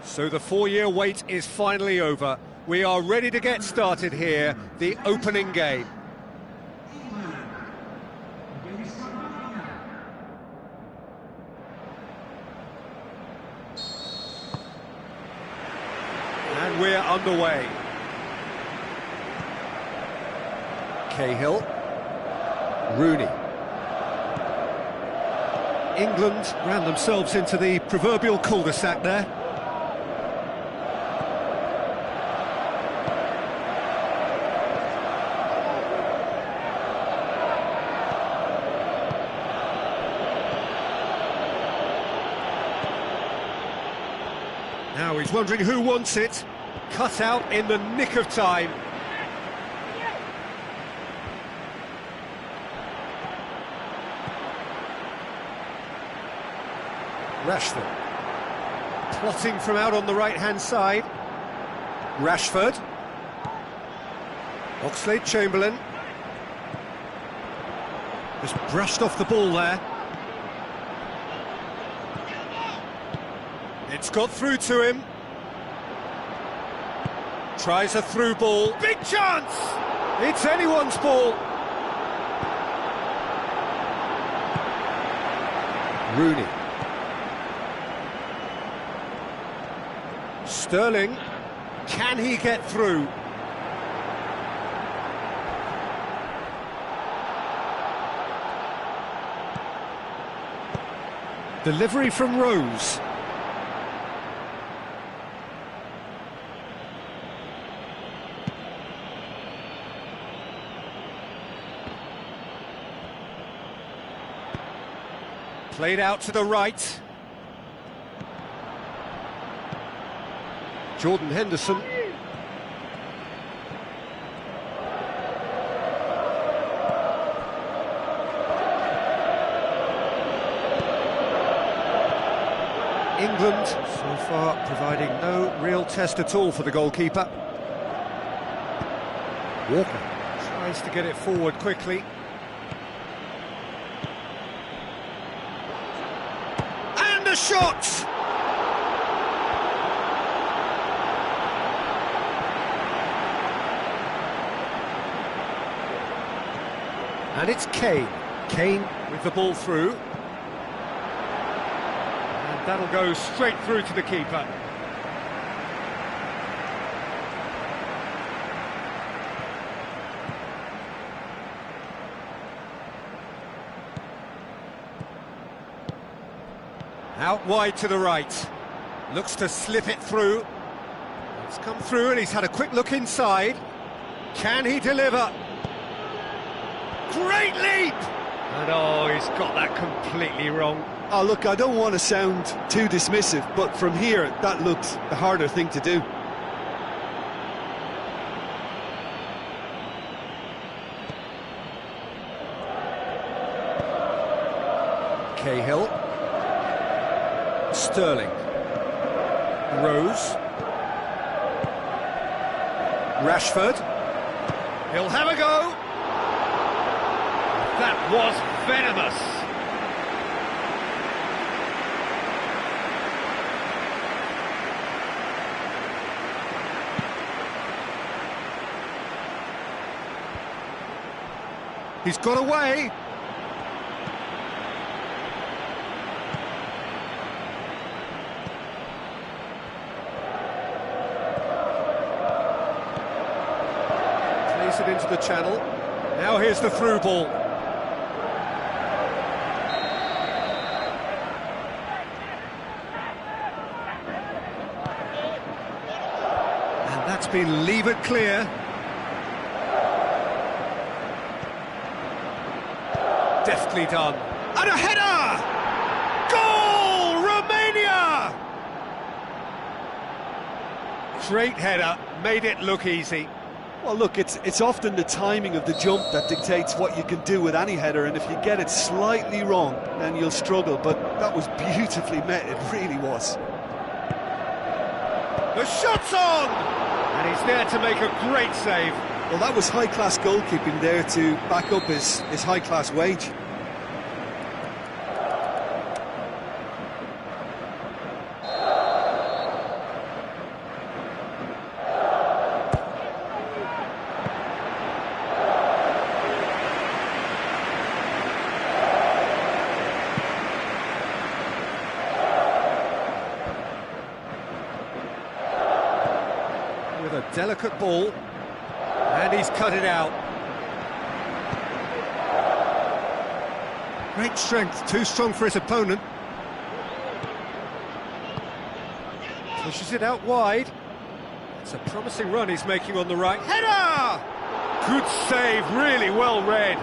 So the 4-year wait is finally over. We are ready to get started here, the opening game. And we're underway. Cahill. Rooney. England ran themselves into the proverbial cul-de-sac there. Now he's wondering who wants it. Cut out in the nick of time. Rashford. Plotting from out on the right-hand side. Rashford. Oxlade-Chamberlain. Just brushed off the ball there. It's got through to him. Tries a through ball. Big chance! It's anyone's ball. Rooney. Sterling. Can he get through? Delivery from Rose. Played out to the right. Jordan Henderson. England, so far, providing no real test at all for the goalkeeper. Walker tries to get it forward quickly. And a shot! And it's Kane. Kane with the ball through. And that'll go straight through to the keeper. Out wide to the right. Looks to slip it through. It's come through and he's had a quick look inside. Can he deliver? Great leap! And oh, he's got that completely wrong. Oh, look, I don't want to sound too dismissive, but from here, that looks the harder thing to do. Cahill. Sterling. Rose. Rashford. He'll have a go. That was venomous. He's got away. Plays it into the channel. Now here's the through ball. That's been levered clear. Deftly done. And a header! Goal! Romania! Great header, made it look easy. Well, look, it's often the timing of the jump that dictates what you can do with any header, and if you get it slightly wrong, then you'll struggle, but that was beautifully met, it really was. The shot's on! And he's there to make a great save. Well, that was high-class goalkeeping there to back up his high-class wage. a delicate ball, and he's cut it out. Great strength, too strong for his opponent. Pushes it out wide. It's a promising run he's making on the right. Header! Good save, really well read.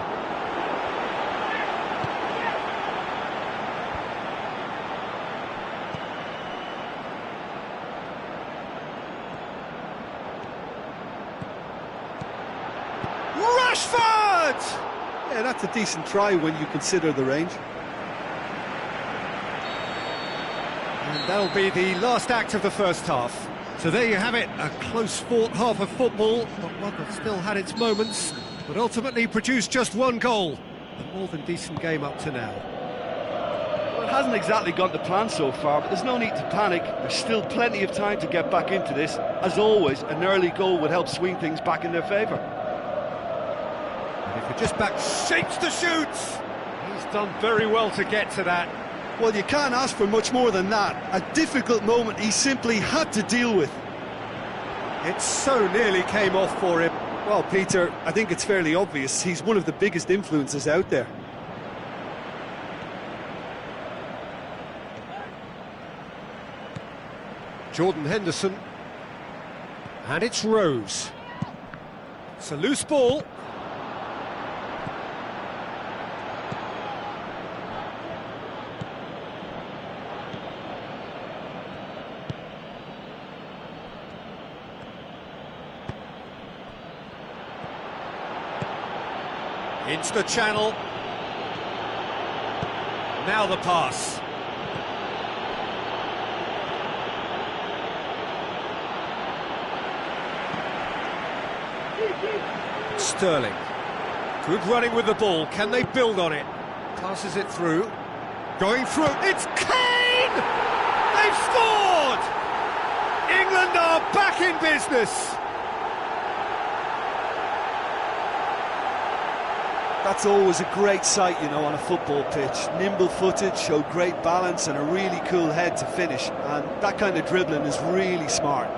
Rashford! Yeah, that's a decent try when you consider the range. And that'll be the last act of the first half. So there you have it, a close-fought half of football, but one that still had its moments, but ultimately produced just one goal. A more than decent game up to now. Well, it hasn't exactly gone to plan so far, but there's no need to panic. There's still plenty of time to get back into this. As always, an early goal would help swing things back in their favour. And if you're just back, shapes to shoot! He's done very well to get to that. Well, you can't ask for much more than that. A difficult moment he simply had to deal with. It so nearly came off for him. Well, Peter, I think it's fairly obvious. He's one of the biggest influences out there. Jordan Henderson. And it's Rose. It's a loose ball. Into the channel. Now the pass. Sterling. Good running with the ball. Can they build on it? Passes it through. Going through. It's Kane! They've scored! England are back in business. That's always a great sight, you know, on a football pitch. Nimble-footed, showed great balance and a really cool head to finish. And that kind of dribbling is really smart.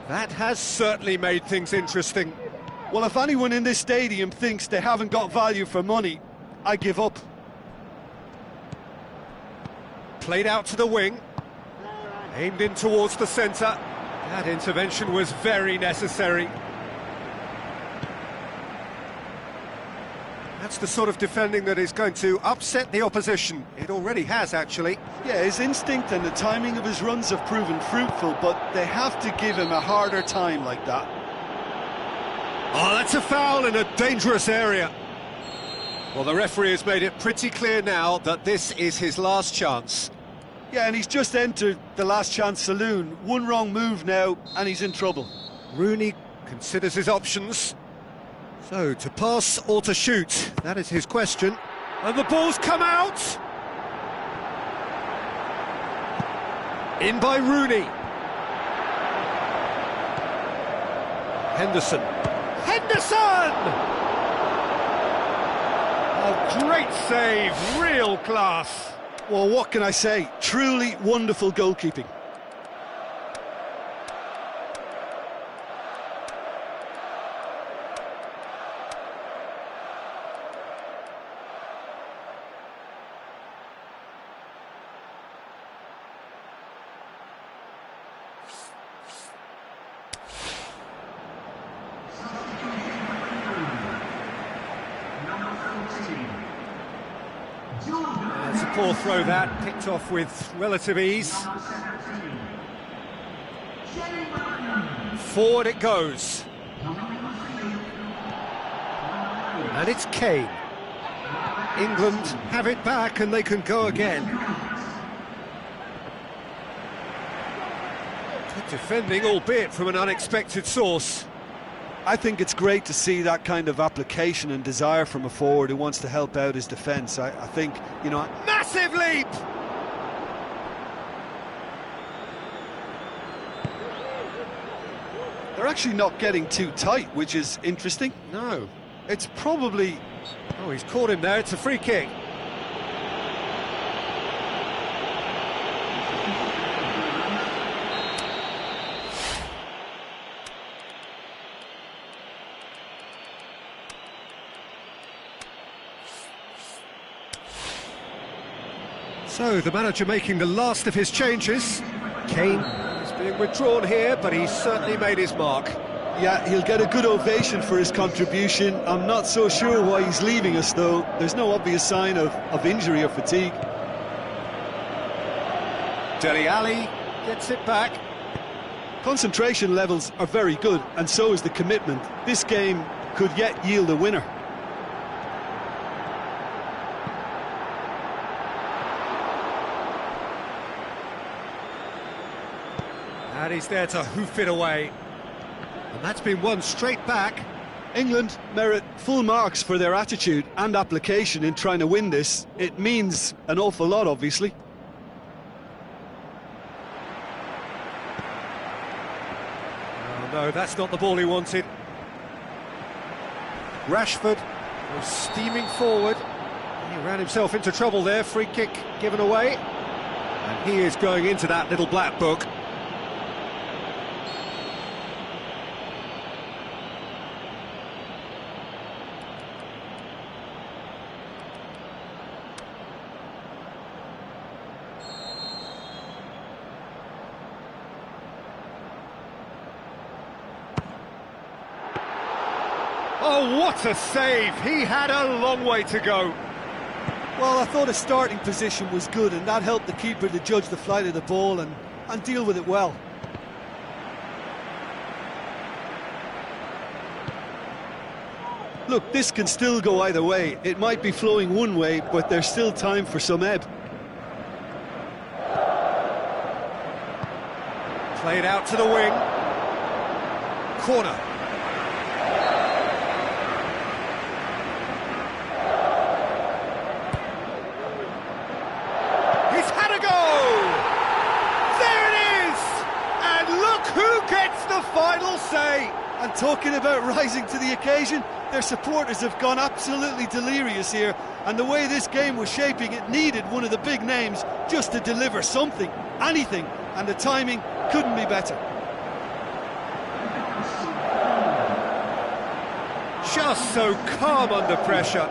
That has certainly made things interesting. Well, if anyone in this stadium thinks they haven't got value for money, I give up. Played out to the wing. Aimed in towards the centre. That intervention was very necessary. That's the sort of defending that is going to upset the opposition. It already has, actually. Yeah, his instinct and the timing of his runs have proven fruitful, but they have to give him a harder time like that. Oh, that's a foul in a dangerous area. Well, the referee has made it pretty clear now that this is his last chance. Yeah, and he's just entered the last chance saloon. One wrong move now, and he's in trouble. Rooney considers his options. So, to pass or to shoot? That is his question. And the ball's come out! In by Rooney. Henderson. Henderson! Oh, great save, real class. Well, what can I say? Truly wonderful goalkeeping. It's a poor throw that, picked off with relative ease. Forward it goes. And it's Kane. England have it back and they can go again. Good defending, albeit from an unexpected source. I think it's great to see that kind of application and desire from a forward who wants to help out his defence. I think, you know... Massive leap! They're actually not getting too tight, which is interesting. No. It's probably... Oh, he's caught him there, it's a free kick. So, the manager making the last of his changes. Kane is being withdrawn here, but he's certainly made his mark. Yeah, he'll get a good ovation for his contribution. I'm not so sure why he's leaving us, though. There's no obvious sign of injury or fatigue. Dele Alli gets it back. Concentration levels are very good, and so is the commitment. This game could yet yield a winner. And he's there to hoof it away. And that's been won straight back. England merit full marks for their attitude and application in trying to win this. It means an awful lot, obviously. Oh no, that's not the ball he wanted. Rashford goes steaming forward. He ran himself into trouble there. Free kick given away. And he is going into that little black book. Oh, what a save! He had a long way to go. Well, I thought his starting position was good, and that helped the keeper to judge the flight of the ball and deal with it well. Look, this can still go either way. It might be flowing one way, but there's still time for some ebb. Played out to the wing. Corner. He's had a go! There it is! And look who gets the final say! And talking about rising to the occasion, their supporters have gone absolutely delirious here, and the way this game was shaping, it needed one of the big names just to deliver something, anything, and the timing couldn't be better. Just so calm under pressure.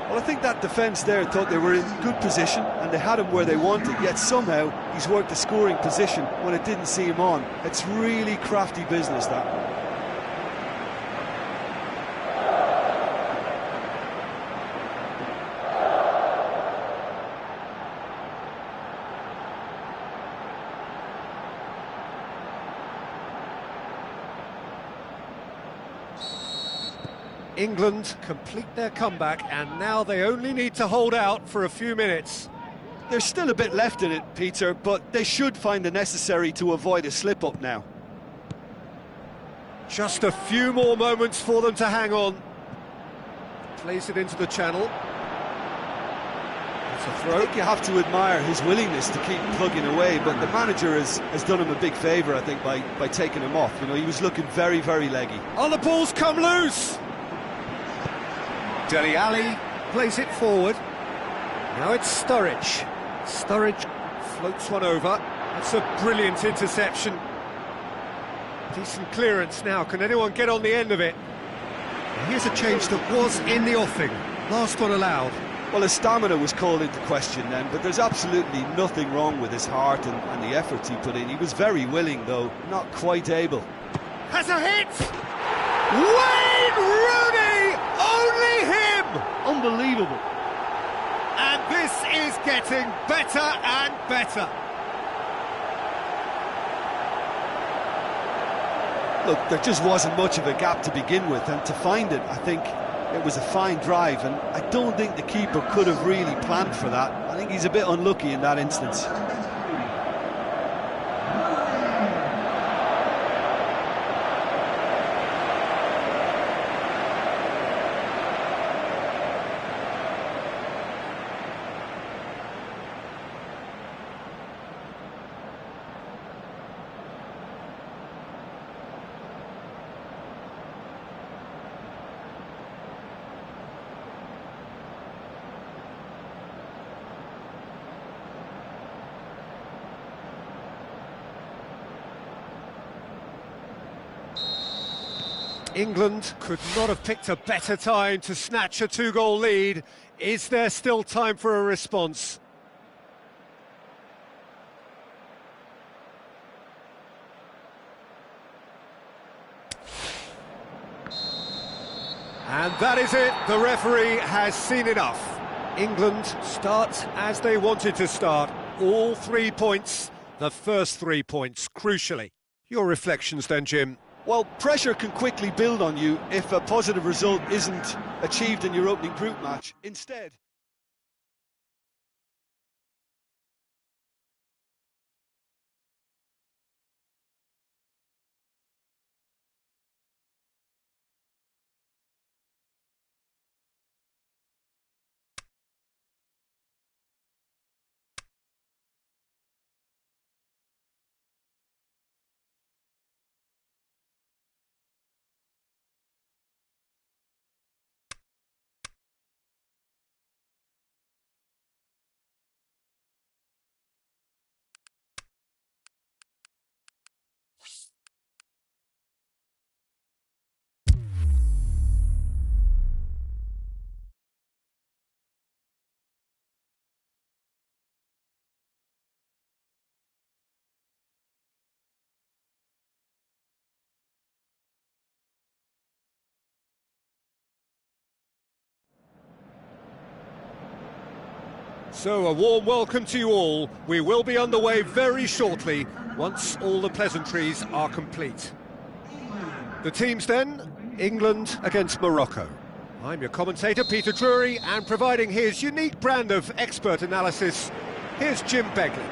Well, I think that defence there thought they were in good position and they had him where they wanted, yet somehow he's worked a scoring position when it didn't see him on. It's really crafty business, that. England complete their comeback, and now they only need to hold out for a few minutes. There's still a bit left in it, Peter, but they should find the necessary to avoid a slip-up now. Just a few more moments for them to hang on. Plays it into the channel. It's a throw. I think you have to admire his willingness to keep plugging away, but the manager has done him a big favour, I think, by taking him off. You know, he was looking very, very leggy. Oh, the ball's come loose! Dele Alli plays it forward. Now it's Sturridge. Sturridge floats one over. That's a brilliant interception. Decent clearance now. Can anyone get on the end of it? Here's a change that was in the offing. Last one allowed. Well, his stamina was called into question then, but there's absolutely nothing wrong with his heart and the efforts he put in. He was very willing, though, not quite able. Has a hit! Wayne Rooney! Only him! Unbelievable. And this is getting better and better. Look, there just wasn't much of a gap to begin with, and to find it, I think it was a fine drive, and I don't think the keeper could have really planned for that. I think he's a bit unlucky in that instance. England could not have picked a better time to snatch a two-goal lead. Is there still time for a response? And that is it. The referee has seen enough. England start as they wanted to start. All 3 points, the first 3 points, crucially. Your reflections then, Jim? Well, pressure can quickly build on you if a positive result isn't achieved in your opening group match. Instead... So, a warm welcome to you all. We will be underway very shortly, once all the pleasantries are complete. The teams then, England against Morocco. I'm your commentator, Peter Drury, and providing his unique brand of expert analysis, here's Jim Begley.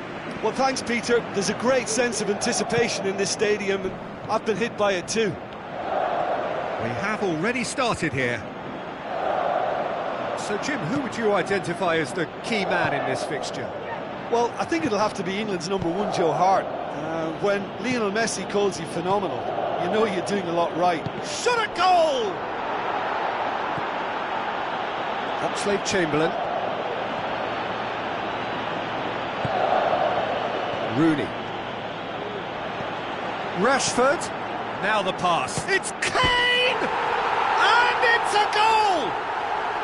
Well, thanks, Peter. There's a great sense of anticipation in this stadium, and I've been hit by it too. We have already started here. So, Jim, who would you identify as the key man in this fixture? Well, I think it'll have to be England's number one, Joe Hart. When Lionel Messi calls you phenomenal, you know you're doing a lot right. Shot at goal! Oxlade-Chamberlain. Rooney. Rashford. Now the pass. It's Kane! And it's a goal!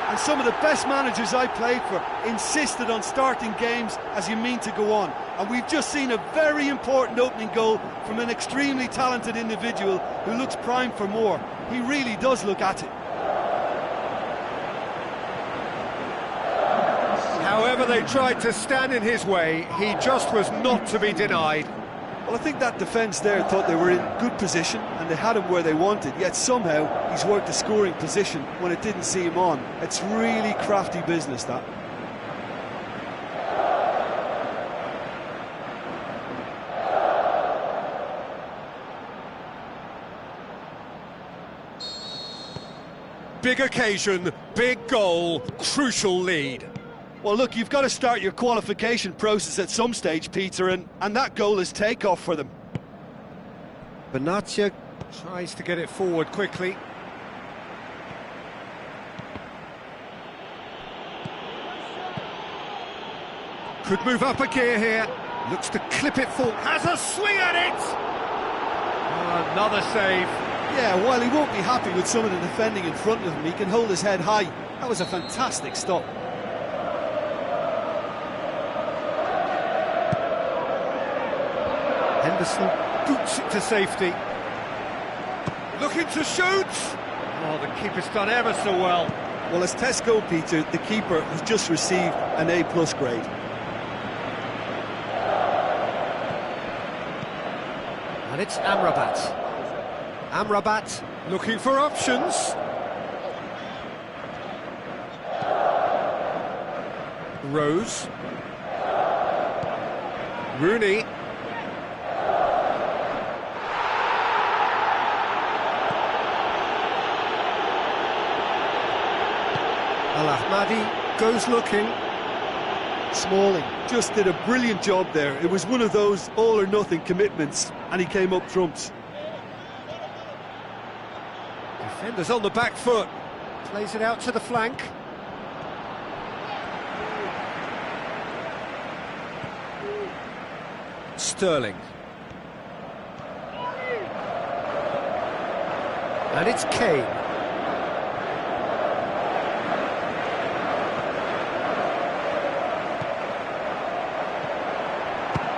And some of the best managers I played for insisted on starting games as you mean to go on. And we've just seen a very important opening goal from an extremely talented individual who looks primed for more. He really does look at it. However they tried to stand in his way, he just was not to be denied. Well, I think that defence there thought they were in good position and they had him where they wanted, yet somehow he's worked a scoring position when it didn't see him on. It's really crafty business, that. Big occasion, big goal, crucial lead. Well, look, you've got to start your qualification process at some stage, Peter, and that goal is takeoff for them. Benatia tries to get it forward quickly. Could move up a gear here. Looks to clip it forward. Has a swing at it! Another save. Yeah, while he won't be happy with some of the defending in front of him, he can hold his head high. That was a fantastic stop. Henderson boots it to safety. Looking to shoot! Oh, the keeper's done ever so well. Well, as tests go, Peter, the keeper has just received an A+ grade. And it's Amrabat. Amrabat looking for options. Rose. Rooney. Al-Ahmadi goes looking. Smalling just did a brilliant job there. It was one of those all-or-nothing commitments, and he came up trumps. Defender's on the back foot. Plays it out to the flank. Sterling. And it's Kane.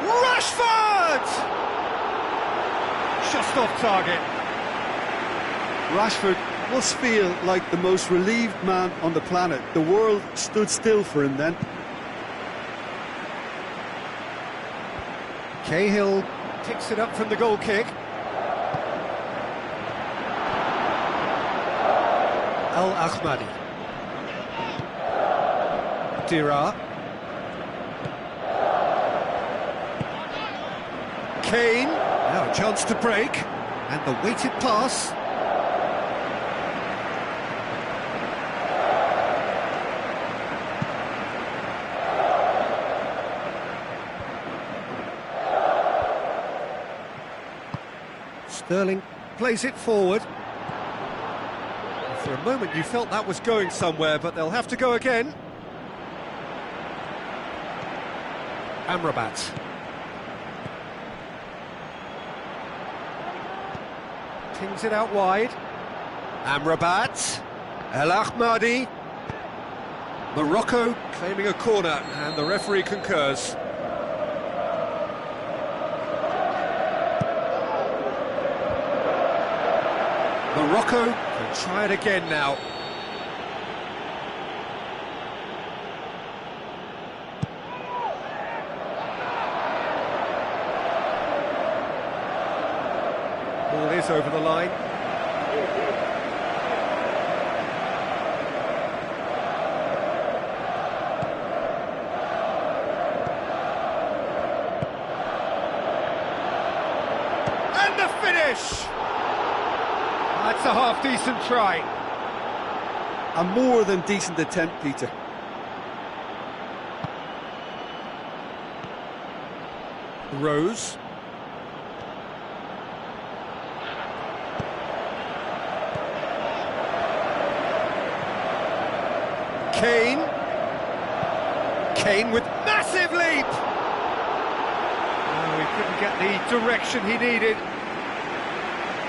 Rashford! Just off target. Rashford must feel like the most relieved man on the planet. The world stood still for him then. Cahill picks it up from the goal kick. Al-Ahmadi. Dira. Kane. Now a chance to break. And the weighted pass. Sterling plays it forward. For a moment you felt that was going somewhere, but they'll have to go again. Amrabat. Pings it out wide. Amrabat. El Ahmadi. Morocco claiming a corner, and the referee concurs. Morocco can try it again now. Ball is over the line. And the finish! That's a half-decent try. A more than decent attempt, Peter. Rose. Kane. Kane with massive leap! Oh, he couldn't get the direction he needed.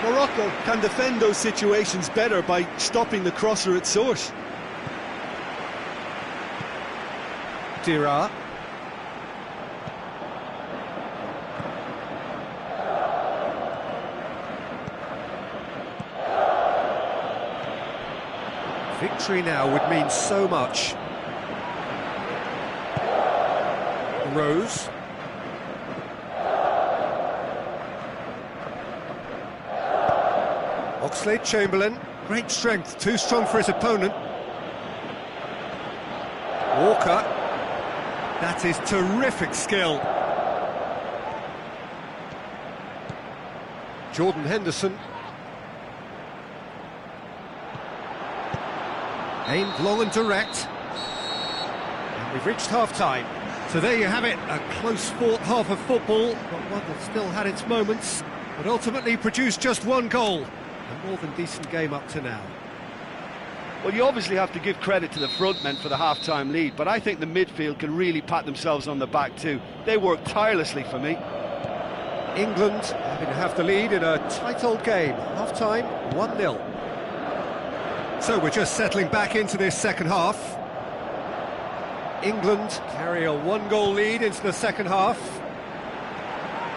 Morocco can defend those situations better by stopping the crosser at source. Dira. Victory now would mean so much. Rose. Oxlade-Chamberlain, great strength, too strong for his opponent. Walker, that is terrific skill. Jordan Henderson. Aimed long and direct. And we've reached half-time. So there you have it, a close fought half of football, but one that still had its moments, but ultimately produced just one goal. A more than decent game up to now. Well, you obviously have to give credit to the front men for the half-time lead, but I think the midfield can really pat themselves on the back too. They worked tirelessly for me. England having to have the lead in a tight old game. Half-time, 1-0. So we're just settling back into this second half. England carry a one-goal lead into the second half.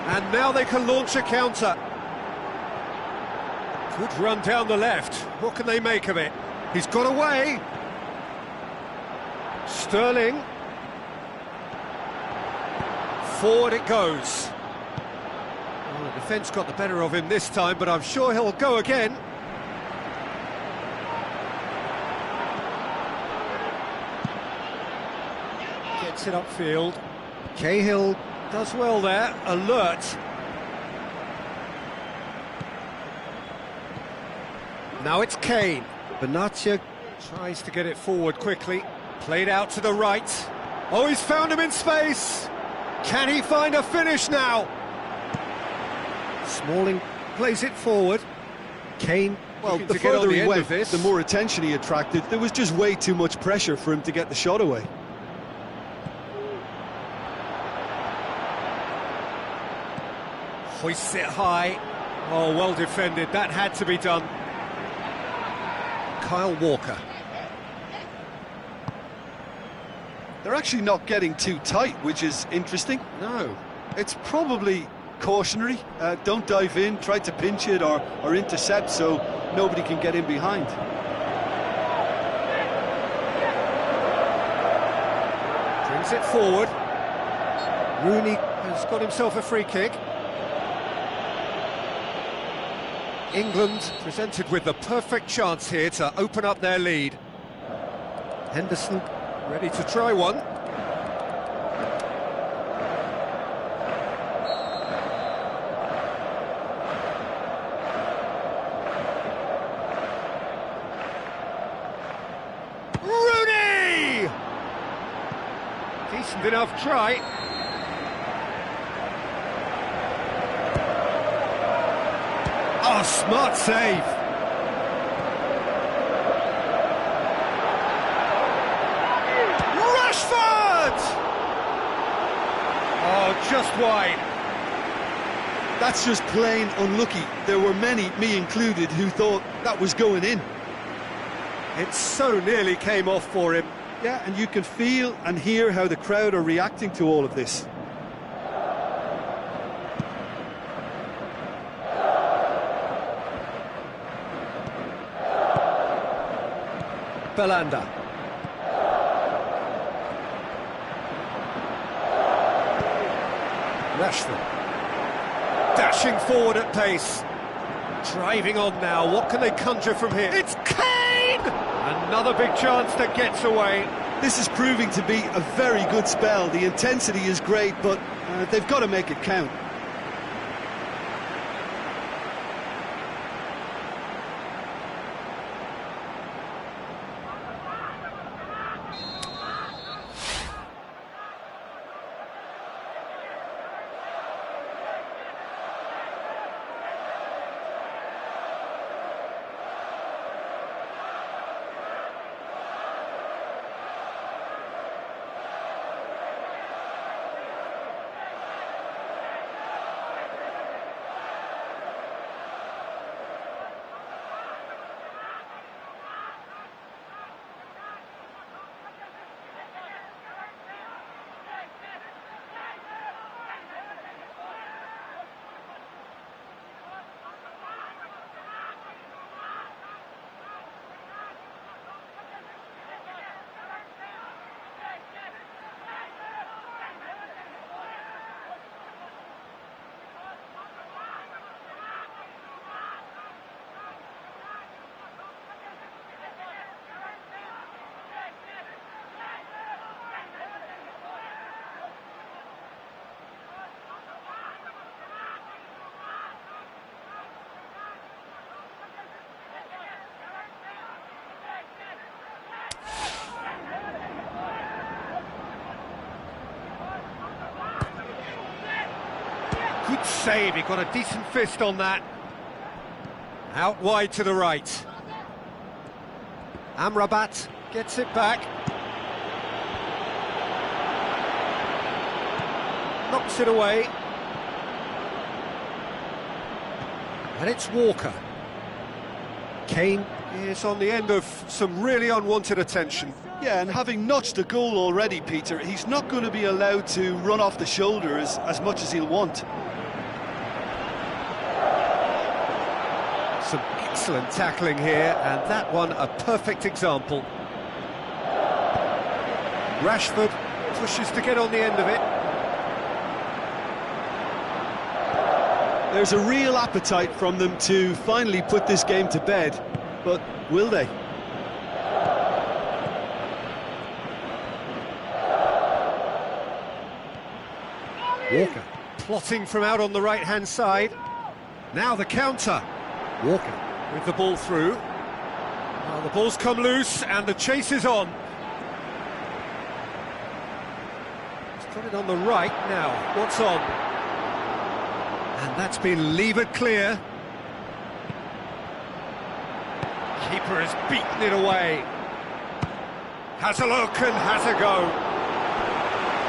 And now they can launch a counter. Good run down the left. What can they make of it? He's got away. Sterling. Forward it goes. Well, the defence got the better of him this time, but I'm sure he'll go again. Gets it upfield. Cahill does well there, alert. Now it's Kane. Benatia tries to get it forward quickly. Played out to the right. Oh, he's found him in space. Can he find a finish now? Smalling plays it forward. Kane, well, the further he went, the more attention he attracted. There was just way too much pressure for him to get the shot away. Hoists it high. Oh, well defended. That had to be done. Kyle Walker. They're actually not getting too tight, which is interesting. No. It's probably cautionary. Don't dive in, try to pinch it or intercept so nobody can get in behind. Brings it forward. Rooney has got himself a free kick. England presented with the perfect chance here to open up their lead. Henderson ready to try one. Rooney! Decent enough try. Oh, smart save. Rashford! Oh, just wide. That's just plain unlucky. There were many, me included, who thought that was going in. It so nearly came off for him. Yeah, and you can feel and hear how the crowd are reacting to all of this. Belanda. Rashford. Dashing forward at pace. Driving on now. What can they conjure from here? It's Kane! Another big chance that gets away. This is proving to be a very good spell. The intensity is great, but they've got to make it count. Good save, he got a decent fist on that. Out wide to the right. Amrabat gets it back. Knocks it away. And it's Walker. Kane is on the end of some really unwanted attention. Yeah, and having notched a goal already, Peter, he's not going to be allowed to run off the shoulder as much as he'll want. Some excellent tackling here, and that one a perfect example. Rashford pushes to get on the end of it. There's a real appetite from them to finally put this game to bed, but will they? Walker plotting from out on the right-hand side. Now the counter. Walker with the ball through. Well, the ball's come loose and the chase is on. He's put it on the right now. What's on? And that's been levered clear. Keeper has beaten it away. Has a look and has a go.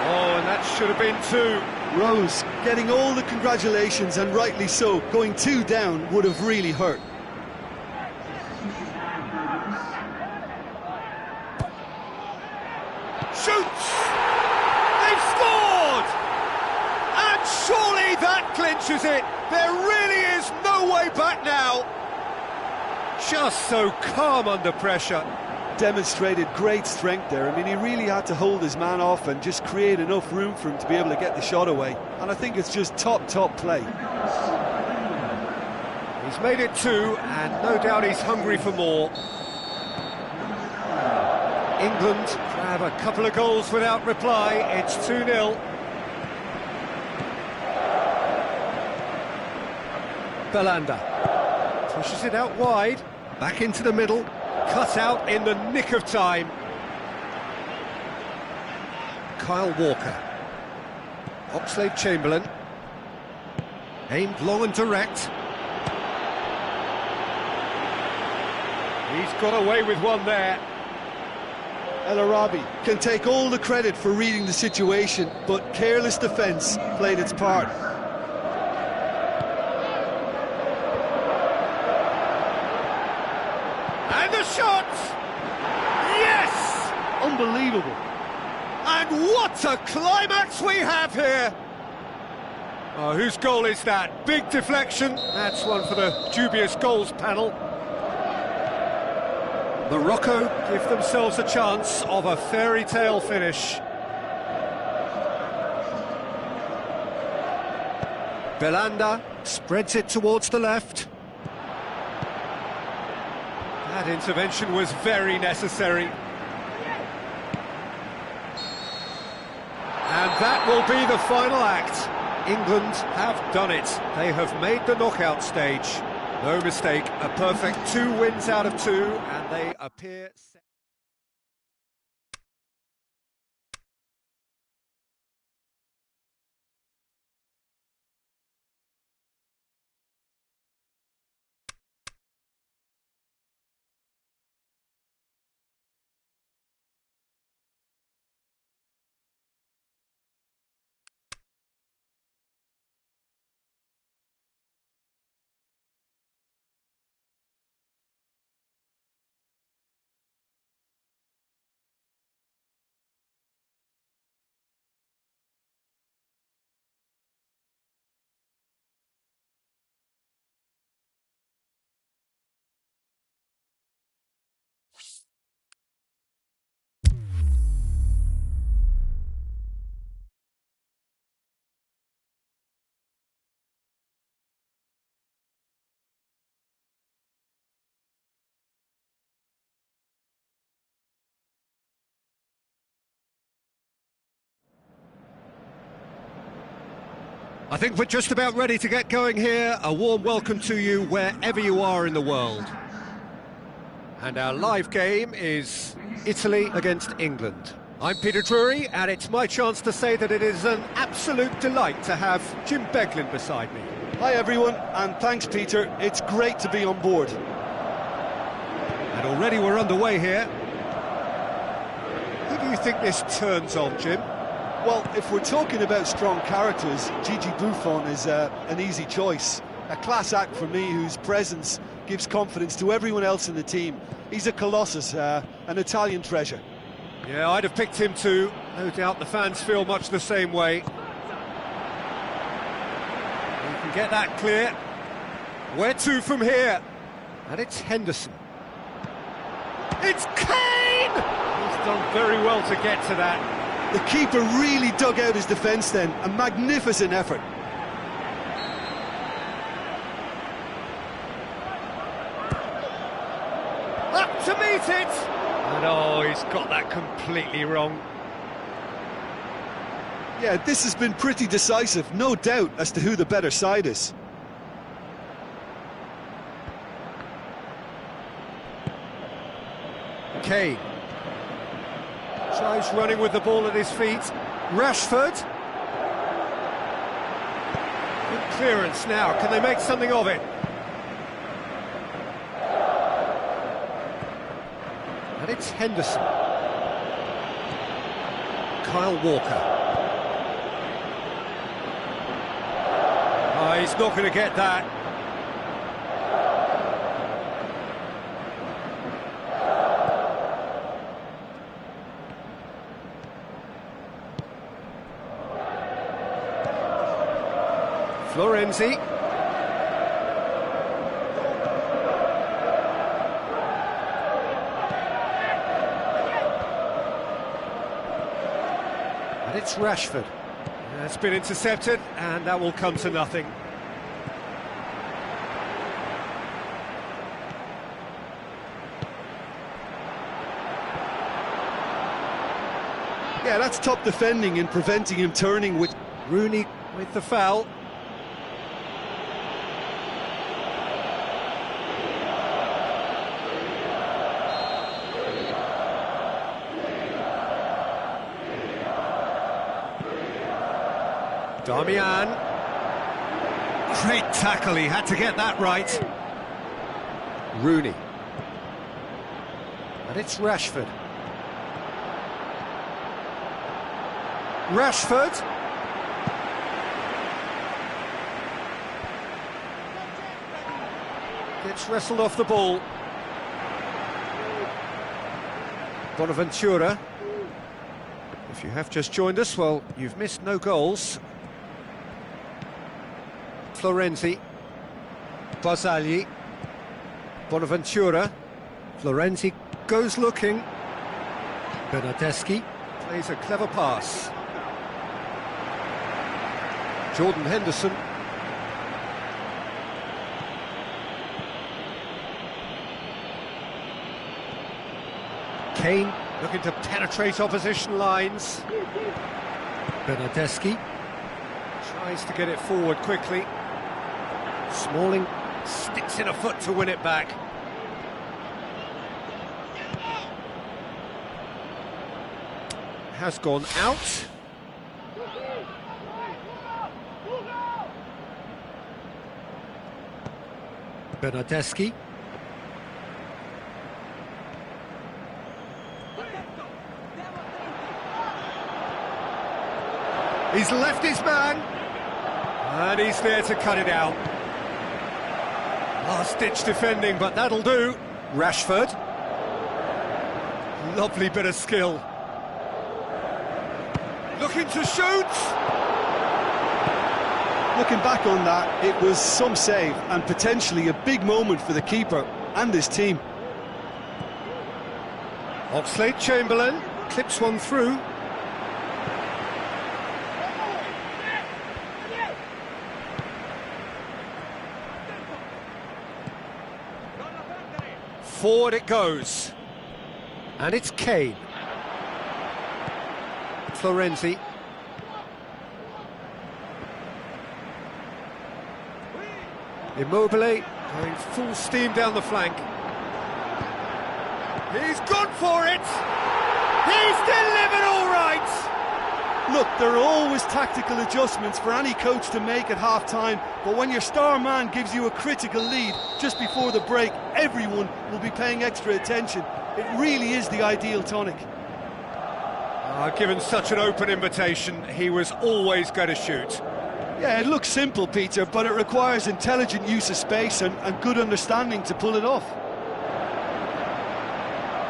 Oh, and that should have been two. Rose getting all the congratulations, and rightly so. Going 2 down would have really hurt. touches it. There really is no way back now. Just so calm under pressure. Demonstrated great strength there. I mean, he really had to hold his man off and just create enough room for him to be able to get the shot away. And I think it's just top play. He's made it 2, and no doubt he's hungry for more. England grab a couple of goals without reply. It's 2-0. Belanda pushes it out wide, back into the middle, cut out in the nick of time. Kyle Walker, Oxlade-Chamberlain, aimed long and direct. He's got away with one there. El Arabi can take all the credit for reading the situation, but careless defence played its part. And the shot! Yes! Unbelievable. And what a climax we have here! Oh, whose goal is that? Big deflection. That's one for the dubious goals panel. Morocco give themselves a chance of a fairy tale finish. Belanda spreads it towards the left. That intervention was very necessary. And that will be the final act. England have done it. They have made the knockout stage. No mistake, a perfect 2 wins out of 2, and they appear... I think we're just about ready to get going here. A warm welcome to you wherever you are in the world. And our live game is Italy against England. I'm Peter Drury, and it's my chance to say that it is an absolute delight to have Jim Beglin beside me. Hi everyone, and thanks Peter. It's great to be on board. And already we're underway here. Who do you think this turns on, Jim? Well, if we're talking about strong characters, Gigi Buffon is an easy choice. A class act for me, whose presence gives confidence to everyone else in the team. He's a colossus, an Italian treasure. Yeah, I'd have picked him too. No doubt the fans feel much the same way. You can get that clear. Where to from here? And it's Henderson. It's Kane! He's done very well to get to that. The keeper really dug out his defence then. A magnificent effort. Up to meet it! And oh, he's got that completely wrong. Yeah, this has been pretty decisive, no doubt as to who the better side is. Kane. Tries running with the ball at his feet. Rashford. Good clearance now. Can they make something of it? And it's Henderson. Kyle Walker. Oh, he's not going to get that. Flores. Florenzi. And it's Rashford. It's been intercepted, and that will come to nothing. Yeah, that's top defending and preventing him turning with... Rooney with the foul. Darmian. Great tackle, he had to get that right. Rooney. And it's Rashford. Rashford. Gets wrestled off the ball. Bonaventura. If you have just joined us, well, you've missed no goals. Florenzi. Barzagli. Bonaventura. Florenzi goes looking. Bernardeschi plays a clever pass. Jordan Henderson. Kane looking to penetrate opposition lines. Bernardeschi tries to get it forward quickly. Smalling sticks in a foot to win it back. Has gone out. Bernardeschi. He's left his man, and he's there to cut it out. Last-ditch defending, but that'll do. Rashford. Lovely bit of skill. Looking to shoot. Looking back on that, it was some save and potentially a big moment for the keeper and his team. Oxlade-Chamberlain clips one through. Forward it goes. And it's Kane. Florenzi. Immobile going full steam down the flank. He's gone for it! He's delivered all right! Look, there are always tactical adjustments for any coach to make at half-time, but when your star man gives you a critical lead just before the break, everyone will be paying extra attention. It really is the ideal tonic. Given such an open invitation, he was always going to shoot. Yeah, it looks simple, Peter, but it requires intelligent use of space and good understanding to pull it off.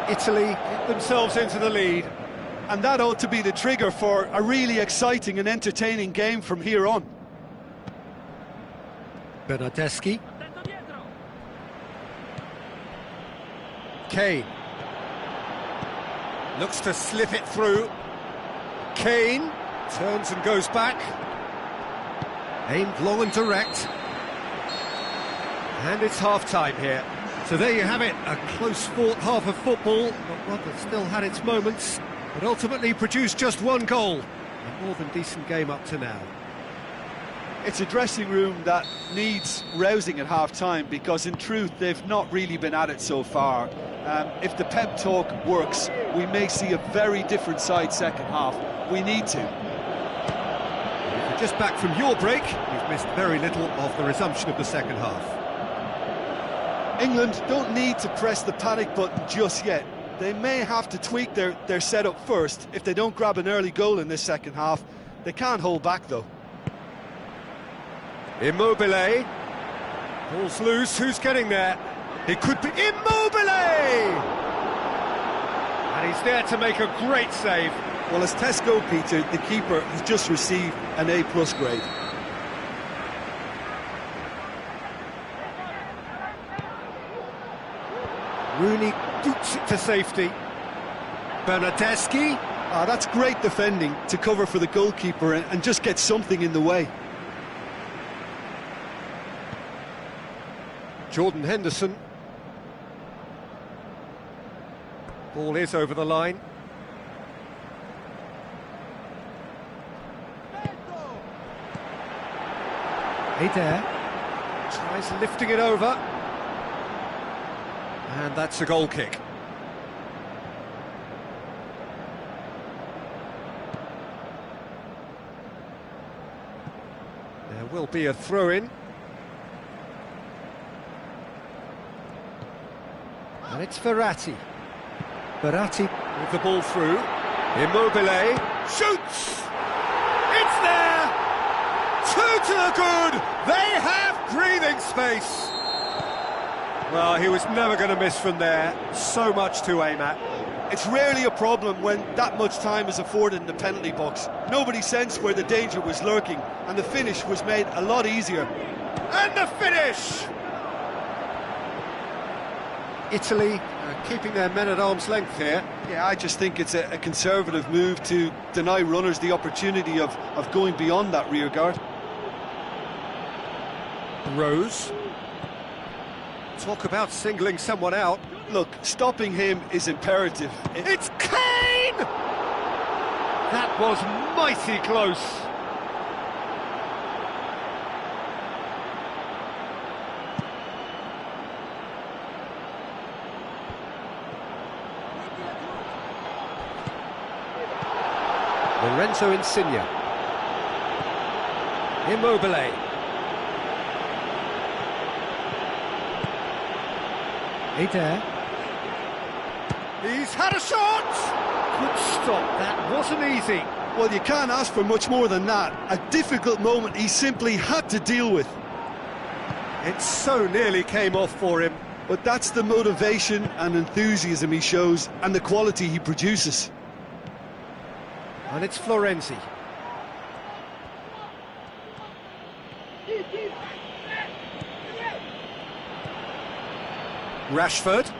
Italy get themselves into the lead. And that ought to be the trigger for a really exciting and entertaining game from here on. Bernardeschi. Kane. Looks to slip it through. Kane turns and goes back. Aimed long and direct. And it's half-time here. So there you have it, a close-fought half of football, but one that still had its moments, but ultimately produced just one goal. A more than decent game up to now. It's a dressing room that needs rousing at half-time, because in truth they've not really been at it so far. If the pep talk works, we may see a very different side second half. We need to. If you're just back from your break, you've missed very little of the resumption of the second half. England don't need to press the panic button just yet. They may have to tweak their setup first if they don't grab an early goal in this second half. They can't hold back though. Immobile. Ball's loose, who's getting there? It could be Immobile! And he's there to make a great save. Well, as tests go, Peter, the keeper has just received an A+ grade. Rooney boots it to safety. Bernardeschi. Ah, that's great defending to cover for the goalkeeper and just get something in the way. Jordan Henderson. Ball is over the line. Adair tries lifting it over. And that's a goal kick. There will be a throw-in. And it's Verratti. Verratti with the ball through. Immobile shoots! It's there! 2 to the good! They have breathing space! Well, he was never going to miss from there. So much to aim at. It's rarely a problem when that much time is afforded in the penalty box. Nobody sensed where the danger was lurking, and the finish was made a lot easier. And the finish! Italy keeping their men at arm's length here. Yeah, I just think it's a conservative move to deny runners the opportunity of going beyond that rear guard. Rose. Talk about singling someone out. Look, stopping him is imperative. It's Kane! That was mighty close. Lorenzo Insigne. Immobile. Adair. He's had a shot! Good stop, that wasn't easy. Well, you can't ask for much more than that. A difficult moment he simply had to deal with. It so nearly came off for him. But that's the motivation and enthusiasm he shows, and the quality he produces. And it's Florenzi. Rashford.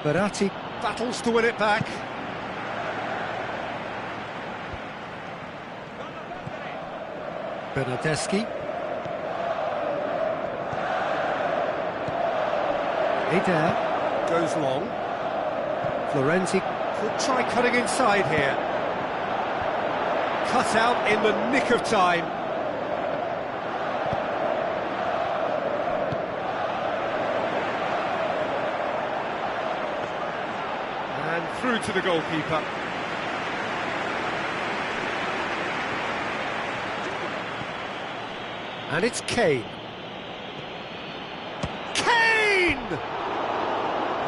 Verratti battles to win it back. Bernardeschi. Adair goes long. Florenzi could try cutting inside here. Cut out in the nick of time. And through to the goalkeeper. And it's Kane. Kane!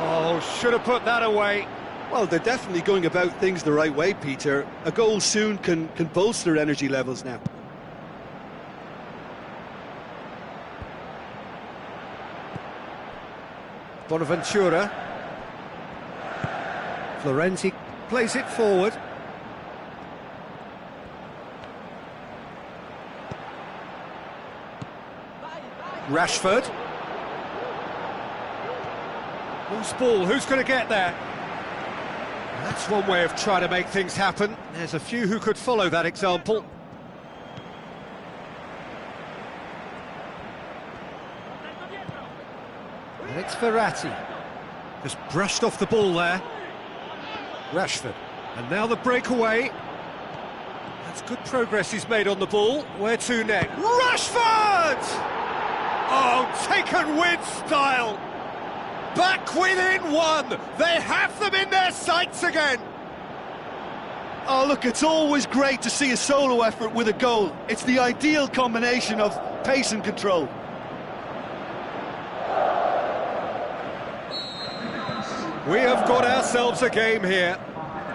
Oh, should have put that away. Well, they're definitely going about things the right way, Peter. A goal soon can bolster energy levels now. Bonaventura. Florenzi plays it forward. Rashford. Who's ball? Who's going to get there? That's one way of trying to make things happen. There's a few who could follow that example. And it's Verratti. Just brushed off the ball there. Rashford. And now the breakaway. That's good progress he's made on the ball. Where to next? Rashford! Oh, taken with style! Back within one! They have them in their sights again! Oh, look, it's always great to see a solo effort with a goal. It's the ideal combination of pace and control. We have got ourselves a game here.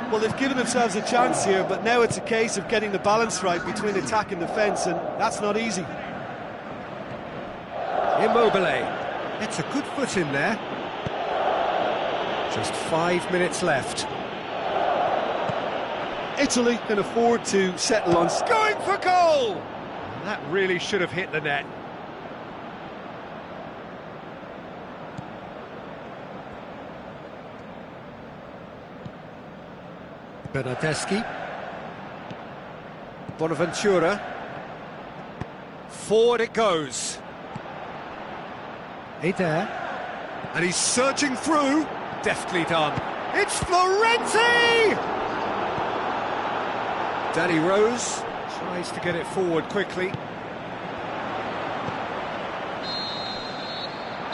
Well, they've given themselves a chance here, but now it's a case of getting the balance right between attack and defence, and that's not easy. Immobile. It's a good foot in there. Just 5 minutes left. Italy can afford to settle on... Going for goal! That really should have hit the net. Bernardeschi. Bonaventura. Forward it goes. Eder. And he's searching through. Deftly done. It's Florenti! Danny Rose tries to get it forward quickly.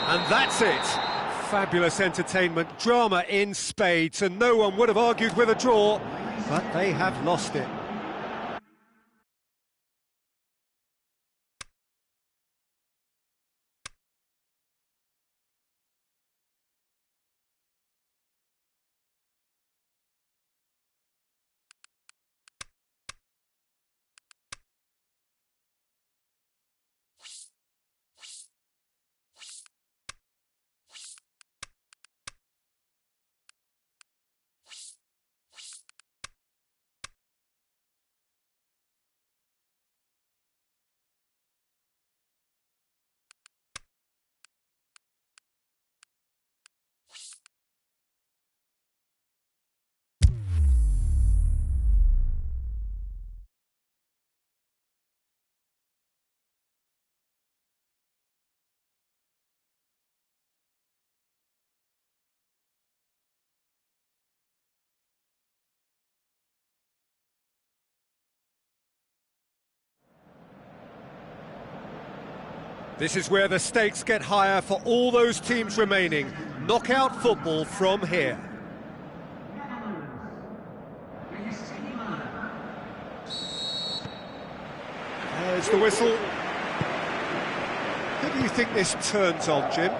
And that's it. Fabulous entertainment, drama in spades, and no one would have argued with a draw, but they have lost it. This is where the stakes get higher for all those teams remaining. Knockout football from here. There's the whistle. Who do you think this turns on, Jim?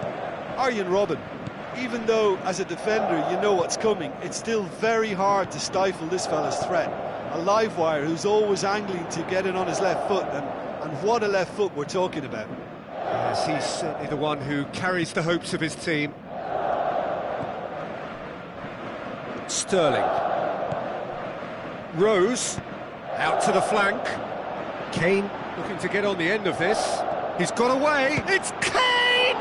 Arjen Robben. Even though, as a defender, you know what's coming, it's still very hard to stifle this fella's threat. A live wire who's always angling to get it on his left foot, and what a left foot we're talking about. Yes, he's certainly the one who carries the hopes of his team. Sterling. Rose, out to the flank. Kane looking to get on the end of this. He's got away, it's Kane!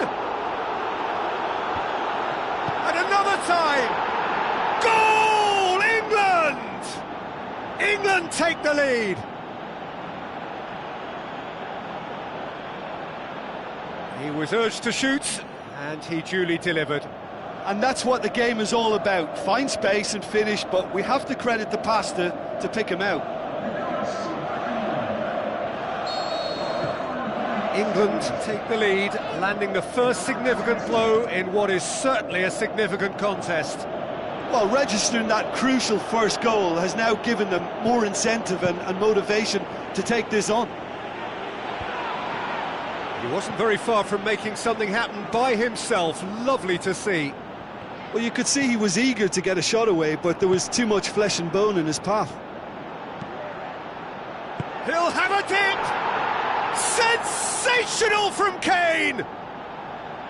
And another time! Goal! England! England take the lead! He was urged to shoot, and he duly delivered. And that's what the game is all about. Find space and finish, but we have to credit the pasta to pick him out. England take the lead, landing the first significant blow in what is certainly a significant contest. Well, registering that crucial first goal has now given them more incentive and motivation to take this on. He wasn't very far from making something happen by himself. Lovely to see. Well, you could see he was eager to get a shot away, but there was too much flesh and bone in his path. He'll have a dip! Sensational from Kane!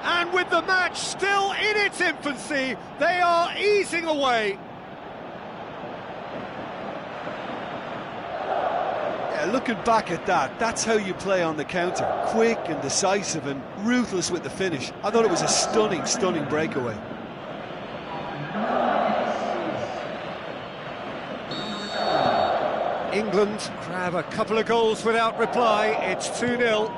And with the match still in its infancy, they are easing away. Looking back at that, that's how you play on the counter. Quick and decisive and ruthless with the finish. I thought it was a stunning, stunning breakaway. England grab a couple of goals without reply. It's 2-0.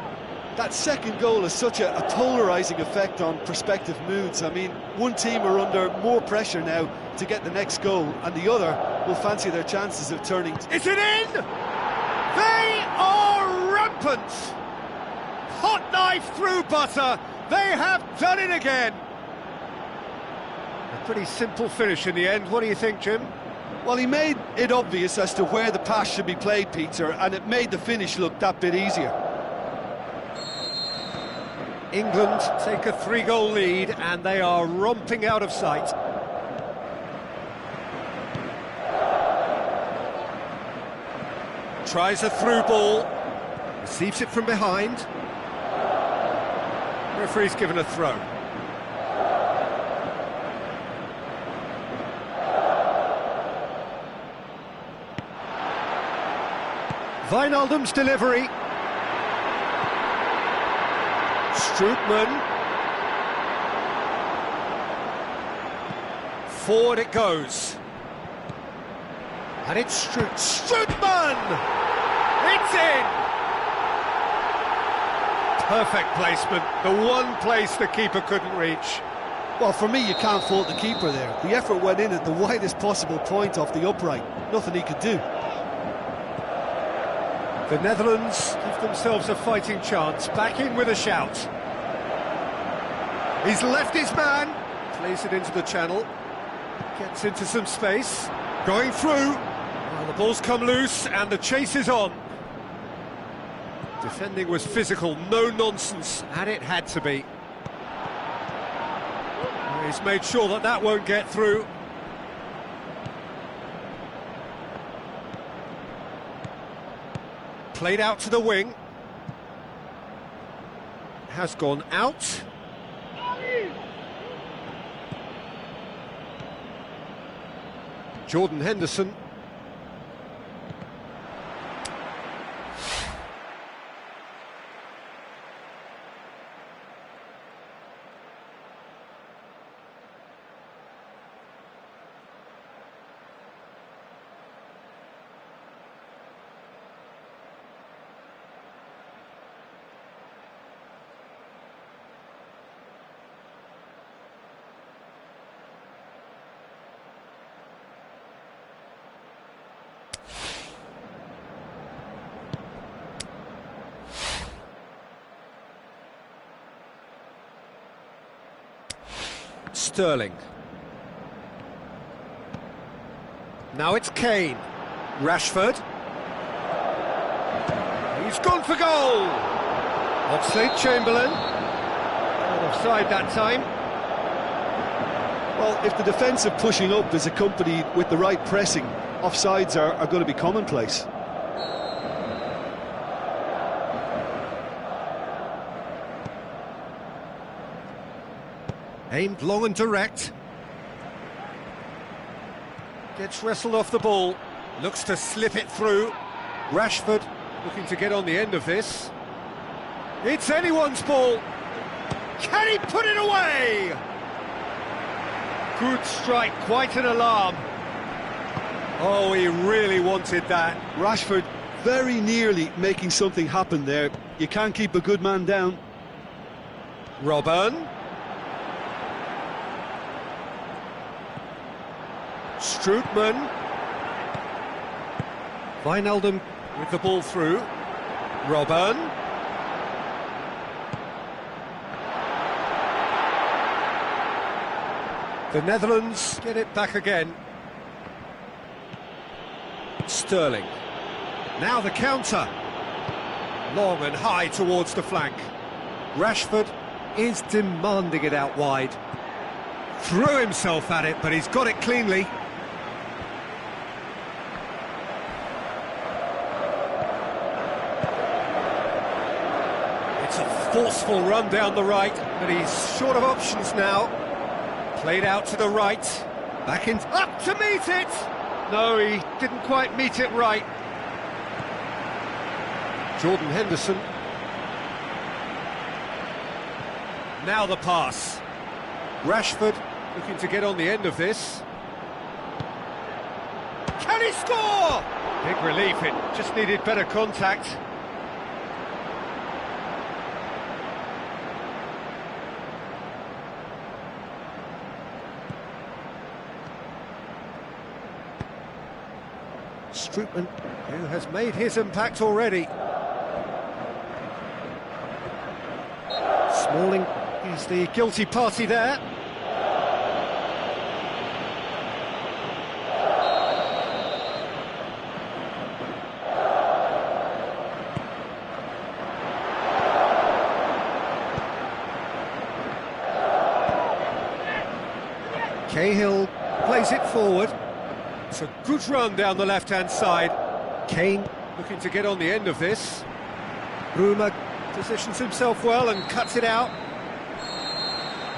That second goal has such a polarising effect on prospective moods. I mean, one team are under more pressure now to get the next goal, and the other will fancy their chances of turning. Is it in? They are rampant! Hot knife through butter, they have done it again! A pretty simple finish in the end, what do you think, Jim? Well, he made it obvious as to where the pass should be played, Peter, and it made the finish look that bit easier. England take a 3-goal lead and they are romping out of sight. Tries a through ball, receives it from behind. Referee's given a throw. Wijnaldum's delivery. Strootman. Forward it goes. And it's Strootman! It's in! Perfect placement, the one place the keeper couldn't reach. Well, for me, you can't fault the keeper there. The effort went in at the widest possible point off the upright. Nothing he could do. The Netherlands give themselves a fighting chance, back in with a shout. He's left his man, plays it into the channel, gets into some space, going through. Well, the ball's come loose and the chase is on. Defending was physical, no nonsense, and it had to be. He's made sure that that won't get through. Played out to the wing. Has gone out. Jordan Henderson. Sterling. Now it's Kane. Rashford. He's gone for goal! Oxlade-Chamberlain. Not offside that time. Well, if the defensive pushing up is accompanied with the right pressing, offsides are going to be commonplace. Aimed long and direct. Gets wrestled off the ball. Looks to slip it through. Rashford looking to get on the end of this. It's anyone's ball. Can he put it away? Good strike, quite an alarm. Oh, he really wanted that. Rashford very nearly making something happen there. You can't keep a good man down. Robben. Strootman. Wijnaldum with the ball through. Robben. The Netherlands get it back again. Sterling. Now the counter. Long and high towards the flank. Rashford is demanding it out wide. Threw himself at it, but he's got it cleanly. It's a forceful run down the right, but he's short of options now. Played out to the right. Back in, up to meet it! No, he didn't quite meet it right. Jordan Henderson. Now the pass. Rashford looking to get on the end of this. Can he score? Big relief, it just needed better contact. Strootman, who has made his impact already. Smalling is the guilty party there. Cahill plays it forward. It's a good run down the left-hand side. Kane looking to get on the end of this. Bruma positions himself well and cuts it out.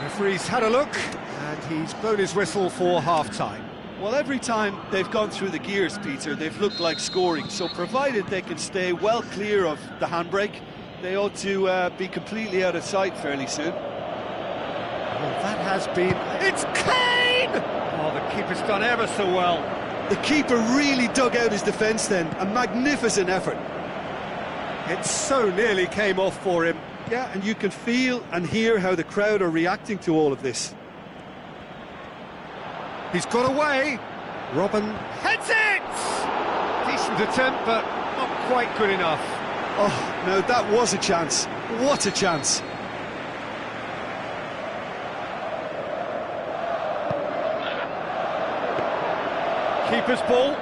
Referee's had a look and he's blown his whistle for half-time. Well, every time they've gone through the gears, Peter, they've looked like scoring. So provided they can stay well clear of the handbrake, they ought to be completely out of sight fairly soon. Well, that has been... It's Kane! Oh, the keeper's done ever so well. The keeper really dug out his defence then. A magnificent effort. It so nearly came off for him. Yeah, and you can feel and hear how the crowd are reacting to all of this. He's got away. Robin heads it! Decent attempt, but not quite good enough. Oh, no, that was a chance. What a chance. Keeper's ball.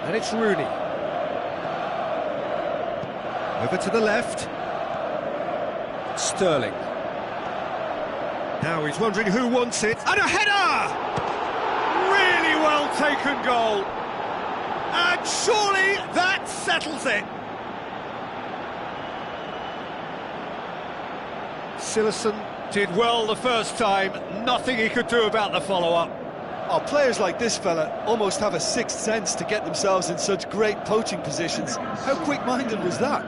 And it's Rooney. Over to the left. Sterling. Now he's wondering who wants it. And a header! Really well taken goal. And surely that settles it. Silerson did well the first time. Nothing he could do about the follow-up. Oh, players like this fella almost have a sixth sense to get themselves in such great poaching positions. How quick-minded was that?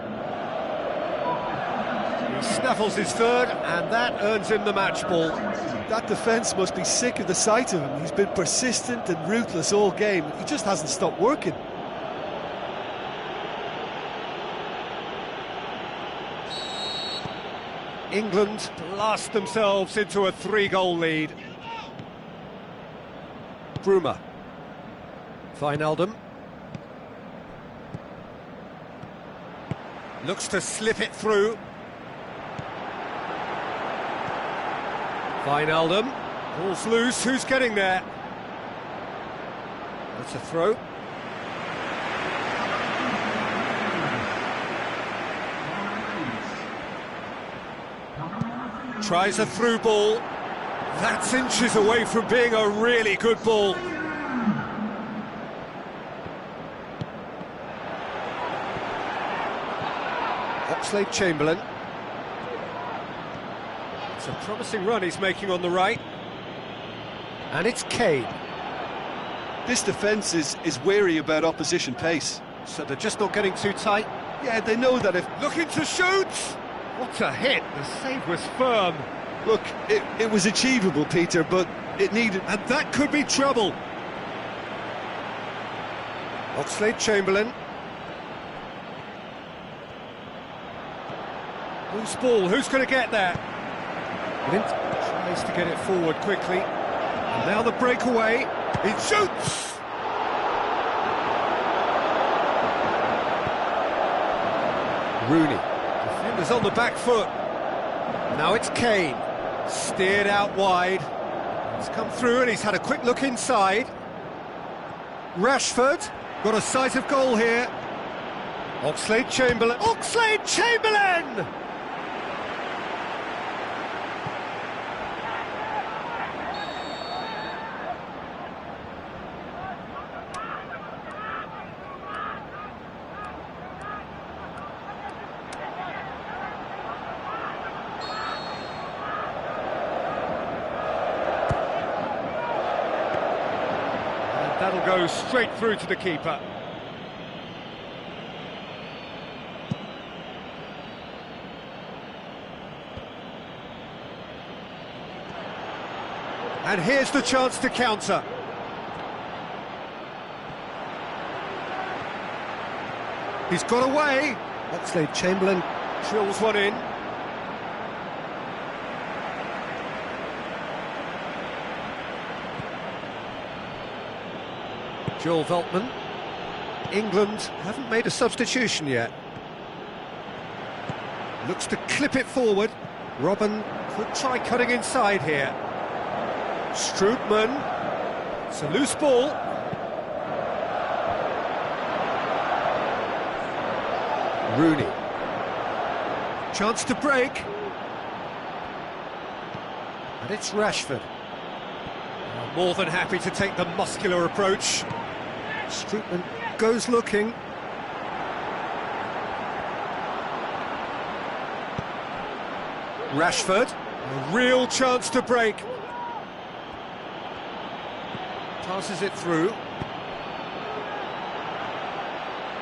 He snaffles his third, and that earns him the match ball. That defence must be sick of the sight of him. He's been persistent and ruthless all game. He just hasn't stopped working. England blast themselves into a 3-goal lead. Bruma. Wijnaldum. Looks to slip it through. Wijnaldum. Ball's loose, who's getting there? That's a throw. Tries a through ball. That's inches away from being a really good ball. Oxlade-Chamberlain. It's a promising run he's making on the right. And it's Kane. This defence is wary about opposition pace. So they're just not getting too tight. Yeah, they know that if... Looking to shoot! What a hit, the save was firm. Look, it was achievable, Peter, but it needed... And that could be trouble. Oxlade-Chamberlain. Loose ball, who's going to get there? Lint tries to get it forward quickly. And now the breakaway. He shoots! Rooney. Defenders on the back foot. Now it's Kane. Steered out wide. He's come through and he's had a quick look inside. Rashford. Got a sight of goal here. Oxlade-Chamberlain. Oxlade-Chamberlain! That'll go straight through to the keeper. And here's the chance to counter. He's got away. Oxlade-Chamberlain drills one in. Joel Veltman. England haven't made a substitution yet. Looks to clip it forward. Robin could try cutting inside here. Strootman. It's a loose ball. Rooney. Chance to break. And it's Rashford. More than happy to take the muscular approach. Strootman goes looking. Rashford, a real chance to break. Passes it through.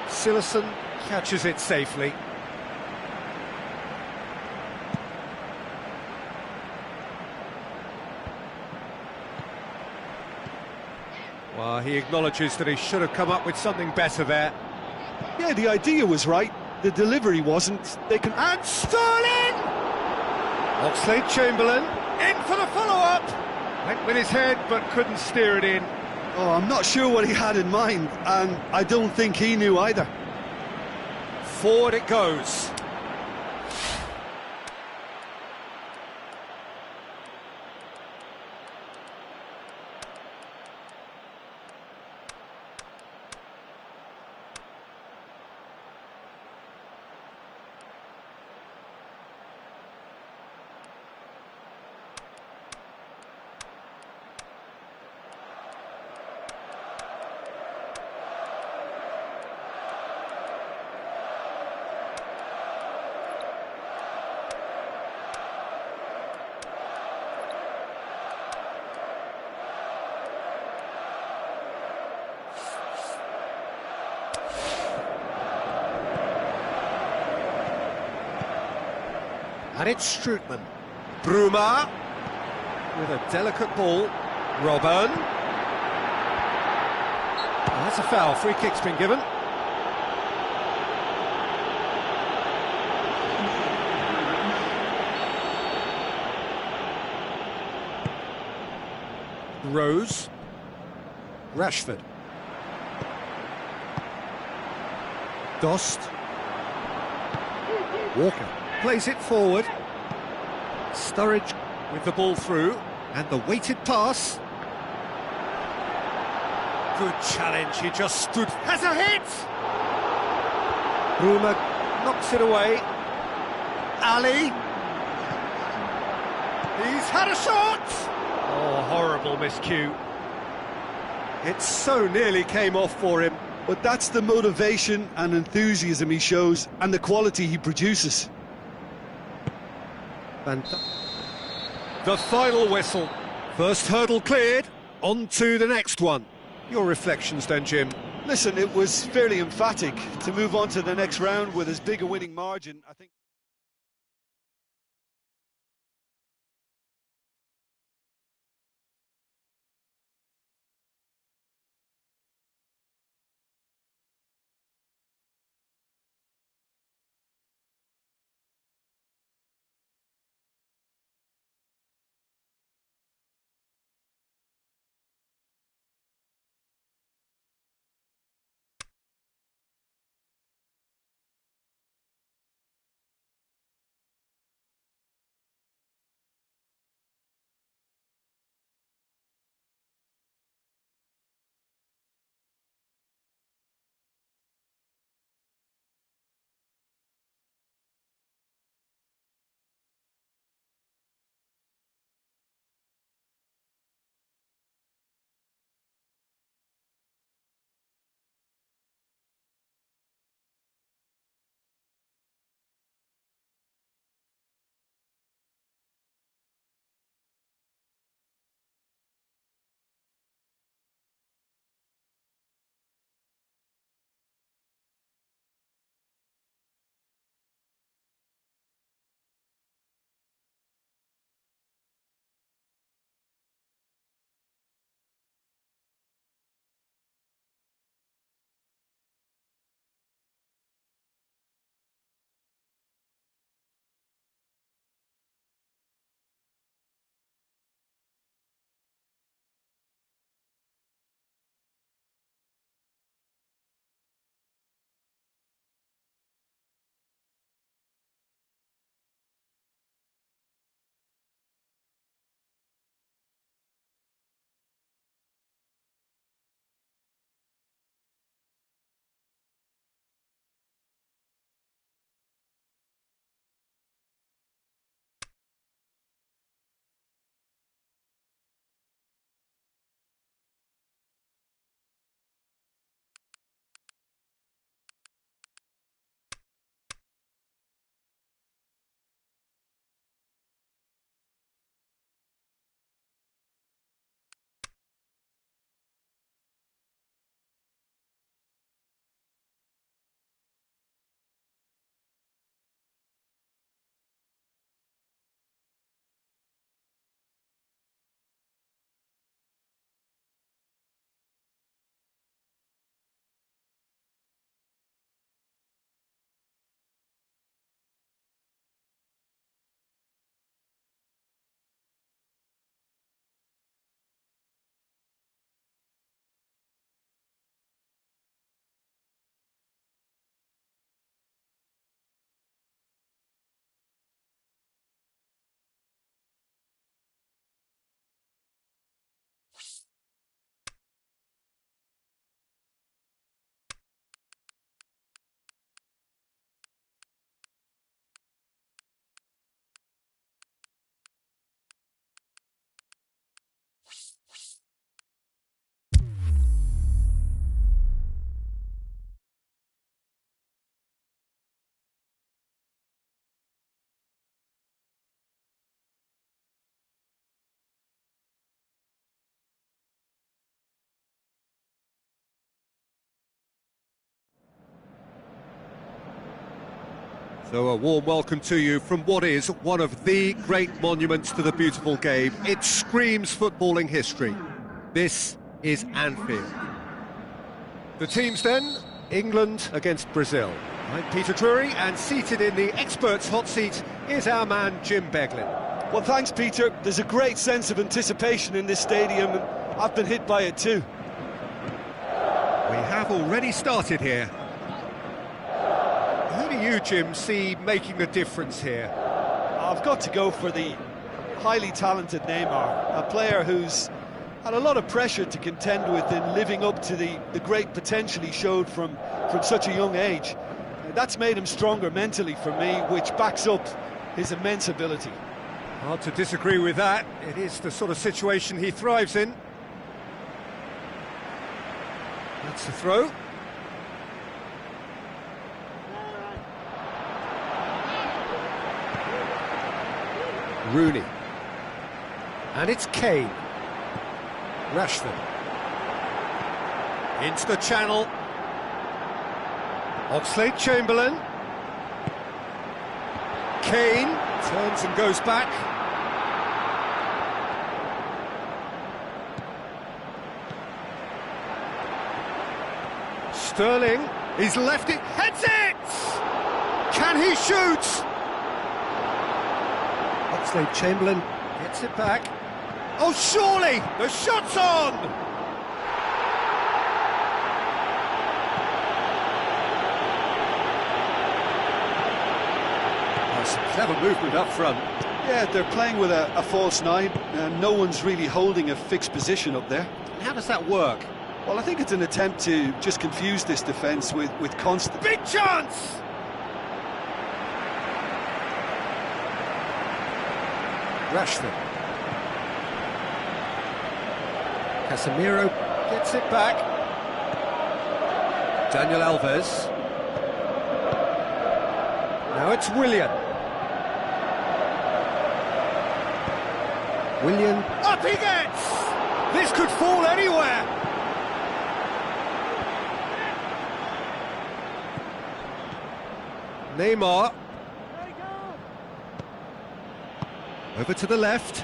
Silerson catches it safely. Well, he acknowledges that he should have come up with something better there. Yeah, the idea was right, the delivery wasn't. And Sterling! Oxlade-Chamberlain in for the follow-up. Went with his head but couldn't steer it in. Oh, I'm not sure what he had in mind, and I don't think he knew either. Forward it goes. And it's Strootman. Bruma with a delicate ball. Robben. Oh, that's a foul. Free kick's been given. Rose. Rashford. Dost. Walker plays it forward. Sturridge with the ball through, and the weighted pass. Good challenge, he just stood. Has a hit! Bruma knocks it away. Ali. He's had a shot! Oh, horrible miscue. It so nearly came off for him. But that's the motivation and enthusiasm he shows, and the quality he produces. The final whistle. First hurdle cleared, on to the next one. Your reflections then, Jim? Listen, it was fairly emphatic to move on to the next round with as big a winning margin, I think. So a warm welcome to you from what is one of the great monuments to the beautiful game. It screams footballing history. This is Anfield. The teams then, England against Brazil. I'm Peter Drury, and seated in the experts' hot seat is our man Jim Beglin. Well, thanks, Peter. There's a great sense of anticipation in this stadium, and I've been hit by it too. We have already started here. Who do you, Jim, see making the difference here? I've got to go for the highly talented Neymar, a player who's had a lot of pressure to contend with in living up to the great potential he showed from such a young age. That's made him stronger mentally for me, which backs up his immense ability. Hard to disagree with that. It is the sort of situation he thrives in. That's the throw. Rooney. And it's Kane. Rashford. Into the channel. Oxlade-Chamberlain. Kane turns and goes back. Sterling, he's left it, heads it! Can he shoot? Oxlade-Chamberlain gets it back. Oh, surely! The shot's on! Oh, some clever movement up front. Yeah, they're playing with a false nine, and no one's really holding a fixed position up there. How does that work? Well, I think it's an attempt to just confuse this defence with constant... Big chance! Rashford. Casemiro gets it back. Daniel Alves. Now it's Willian. Willian. Up he gets! This could fall anywhere! Neymar. Over to the left.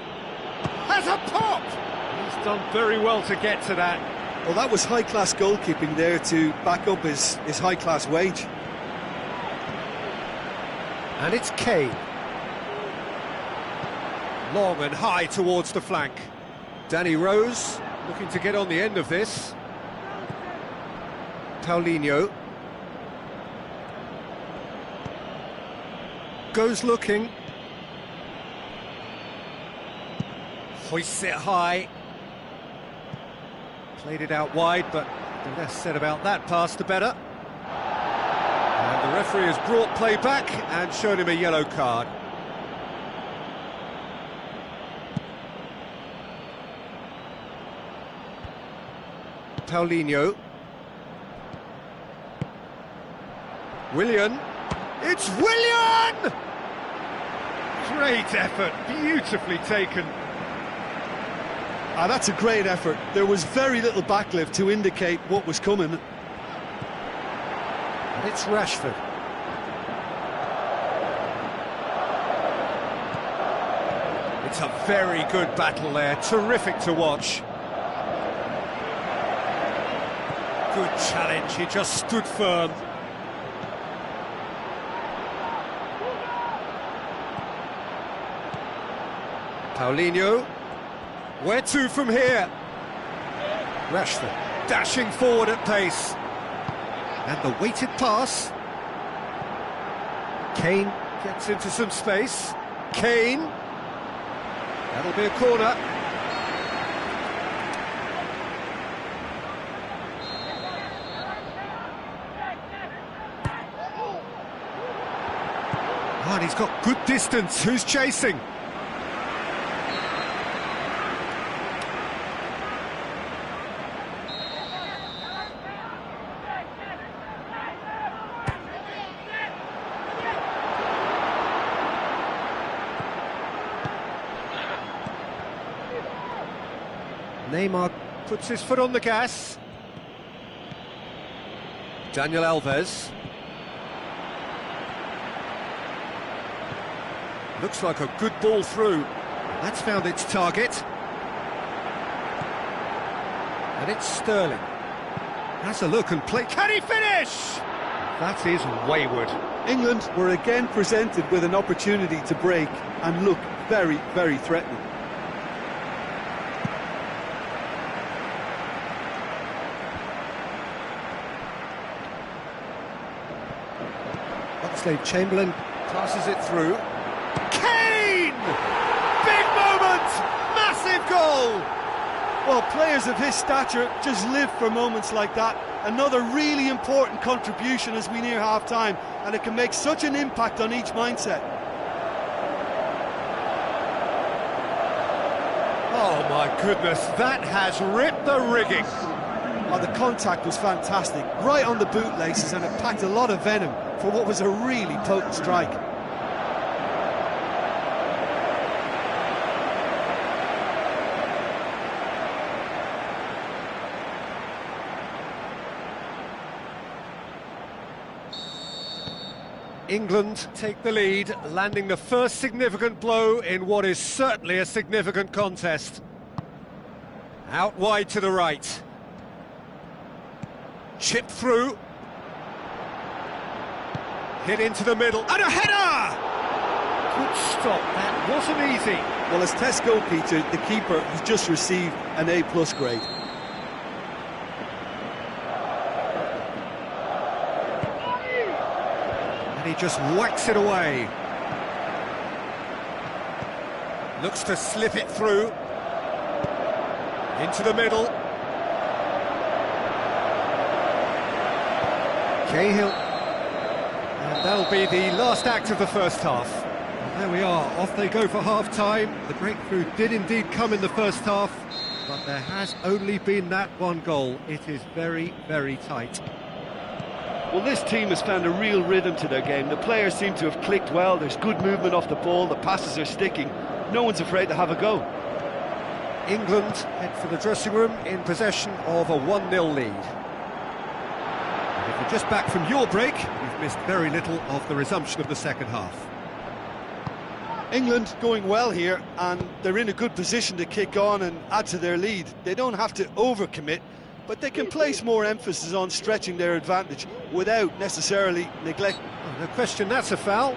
Has a pop! He's done very well to get to that. Well, that was high-class goalkeeping there to back up his high-class wage. And it's Kane. Long and high towards the flank. Danny Rose looking to get on the end of this. Paulinho. Goes looking. Hoists it high. Played it out wide, but the less said about that pass, the better. And the referee has brought play back and shown him a yellow card. Paulinho. Willian. It's Willian! Great effort, beautifully taken. That's a great effort. There was very little backlift to indicate what was coming. And it's Rashford. It's a very good battle there, terrific to watch. Good challenge, he just stood firm. Paulinho. Where to from here? Rashford dashing forward at pace. And the weighted pass. Kane gets into some space. Kane. That'll be a corner. And he's got good distance. Who's chasing? Neymar puts his foot on the gas. Daniel Alves. Looks like a good ball through. That's found its target. And it's Sterling. Has a look and play. Can he finish? That is wayward. England were again presented with an opportunity to break and look very, very threatening. Chamberlain passes it through. Kane! Big moment! Massive goal! Well, players of his stature just live for moments like that. Another really important contribution as we near half-time, and it can make such an impact on each mindset. Oh my goodness, that has ripped the rigging. Oh, the contact was fantastic, right on the bootlaces, and it packed a lot of venom for what was a really potent strike. England take the lead, landing the first significant blow in what is certainly a significant contest. Out wide to the right. Chip through. Hit into the middle, and a header! Good stop, that wasn't easy. Well, as test goalkeeper, the keeper has just received an A+ grade. And he just whacks it away. Looks to slip it through. Into the middle. Cahill. And that'll be the last act of the first half. And there we are, off they go for half-time. The breakthrough did indeed come in the first half, but there has only been that one goal. It is very, very tight. Well, this team has found a real rhythm to their game. The players seem to have clicked well. There's good movement off the ball, the passes are sticking. No one's afraid to have a go. England head for the dressing room in possession of a 1-0 lead. If you're just back from your break, you've missed very little of the resumption of the second half. England going well here, and they're in a good position to kick on and add to their lead. They don't have to overcommit, but they can place more emphasis on stretching their advantage without necessarily neglect. Oh, no question, that's a foul.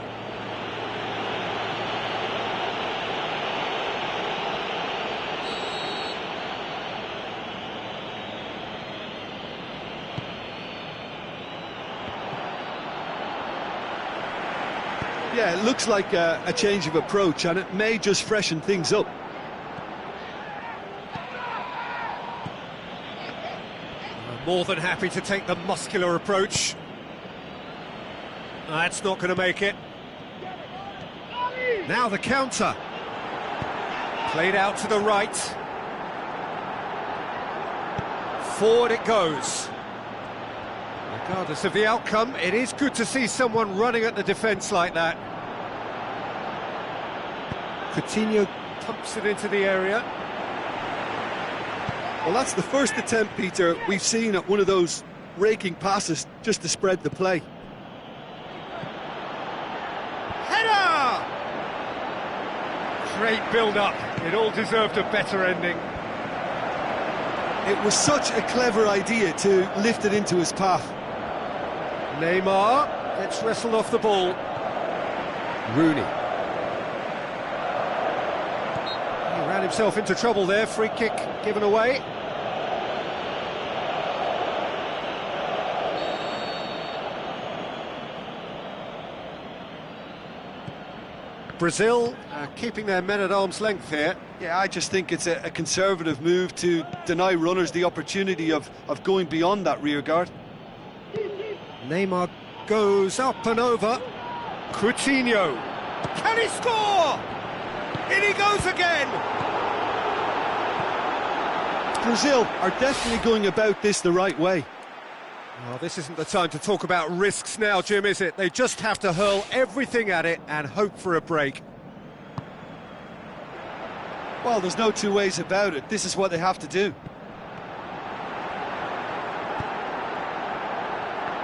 Yeah, it looks like a change of approach, and it may just freshen things up. More than happy to take the muscular approach. That's not going to make it. Now the counter. Played out to the right. Forward it goes. Regardless of the outcome, it is good to see someone running at the defence like that. Coutinho pumps it into the area. Well, that's the first attempt, Peter, we've seen at one of those raking passes just to spread the play. Header! Great build-up. It all deserved a better ending. It was such a clever idea to lift it into his path. Neymar gets wrestled off the ball. Rooney. He ran himself into trouble there. Free kick given away. Brazil keeping their men at arm's length here. Yeah, I just think it's a conservative move to deny runners the opportunity of going beyond that rear guard. Neymar goes up and over. Coutinho. Can he score? In he goes again! Brazil are definitely going about this the right way. Well, this isn't the time to talk about risks now, Jim, is it? They just have to hurl everything at it and hope for a break. Well, there's no two ways about it. This is what they have to do.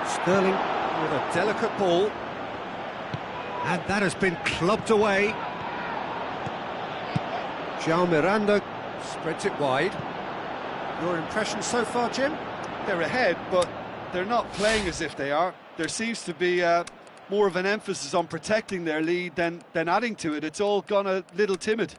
Sterling with a delicate ball. And that has been clubbed away. João Miranda spreads it wide. Your impression so far, Jim? They're ahead, but they're not playing as if they are. There seems to be more of an emphasis on protecting their lead than adding to it. It's all gone a little timid.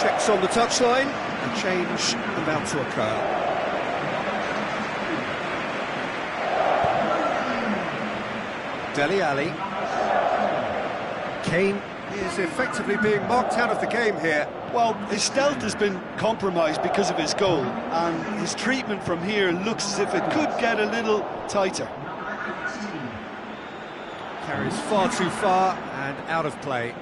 Checks on the touchline, a change about to occur. Dele Alli. Kane is effectively being marked out of the game here. Well, his stealth has been compromised because of his goal, and his treatment from here looks as if it could get a little tighter. Carries far too far and out of play.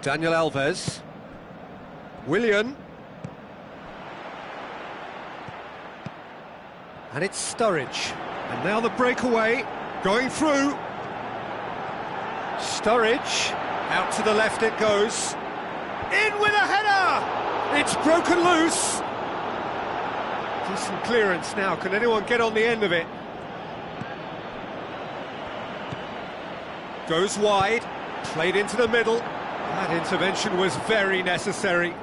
Daniel Alves. Willian. And it's Sturridge. And now the breakaway, going through. Sturridge, out to the left it goes. In with a header! It's broken loose. Decent clearance now, can anyone get on the end of it? Goes wide, played into the middle. That intervention was very necessary.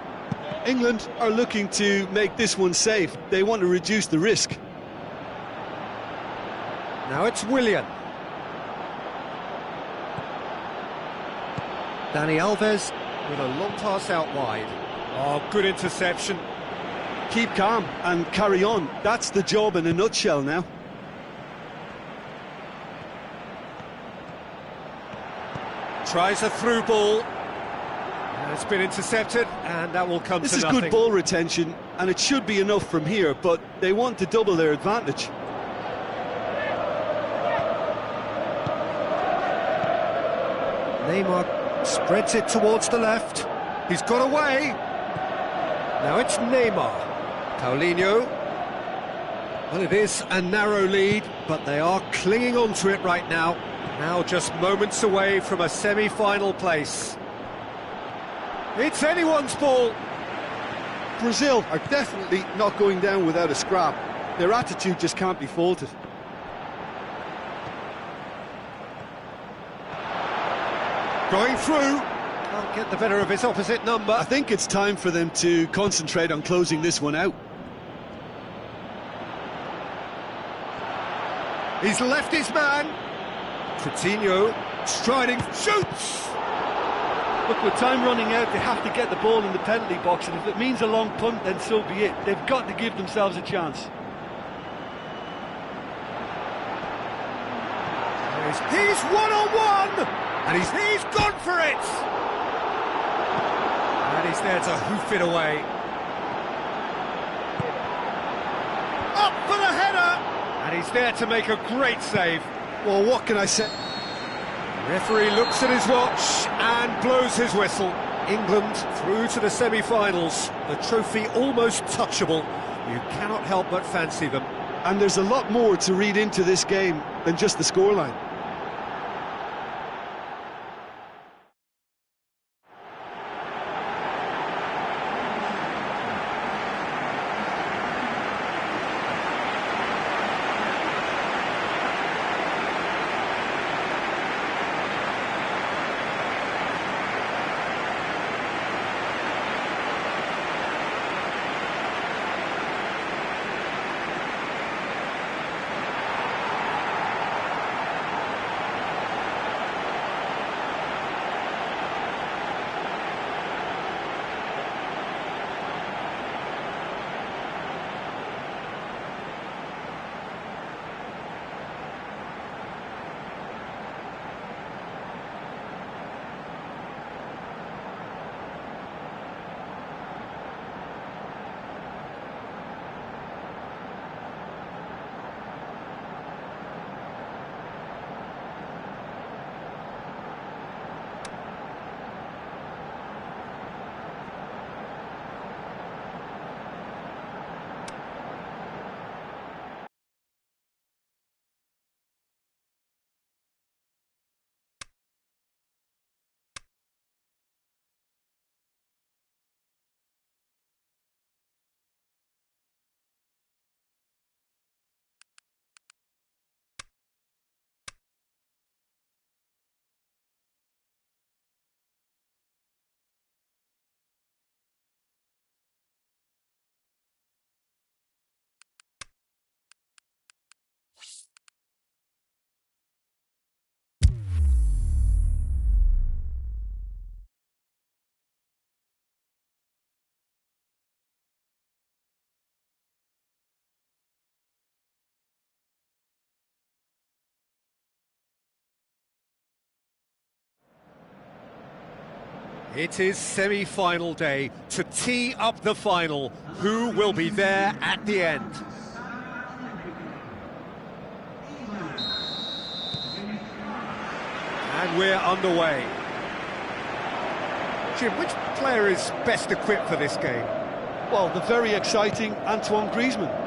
England are looking to make this one safe. They want to reduce the risk. Now it's Willian. Dani Alves with a long pass out wide. Oh, good interception. Keep calm and carry on. That's the job in a nutshell now. Tries a through ball. It's been intercepted, and that will come to nothing. This is good ball retention, and it should be enough from here, but they want to double their advantage. Neymar spreads it towards the left. He's got away. Now it's Neymar. Paulinho. Well, it is a narrow lead, but they are clinging on to it right now. Now just moments away from a semi-final place. It's anyone's ball. Brazil are definitely not going down without a scrap. Their attitude just can't be faulted. Going through. Can't get the better of his opposite number. I think it's time for them to concentrate on closing this one out. He's left his man. Coutinho striding, shoots! Look, with time running out, they have to get the ball in the penalty box, and if it means a long punt, then so be it. They've got to give themselves a chance. He's one-on-one! And he's gone for it! And he's there to hoof it away. Up for the header! And he's there to make a great save. Well, what can I say? The referee looks at his watch and blows his whistle. England through to the semi-finals. The trophy almost touchable. You cannot help but fancy them. And there's a lot more to read into this game than just the scoreline. It is semi-final day to tee up the final. Who will be there at the end? And we're underway. Jim, which player is best equipped for this game? Well, the very exciting Antoine Griezmann.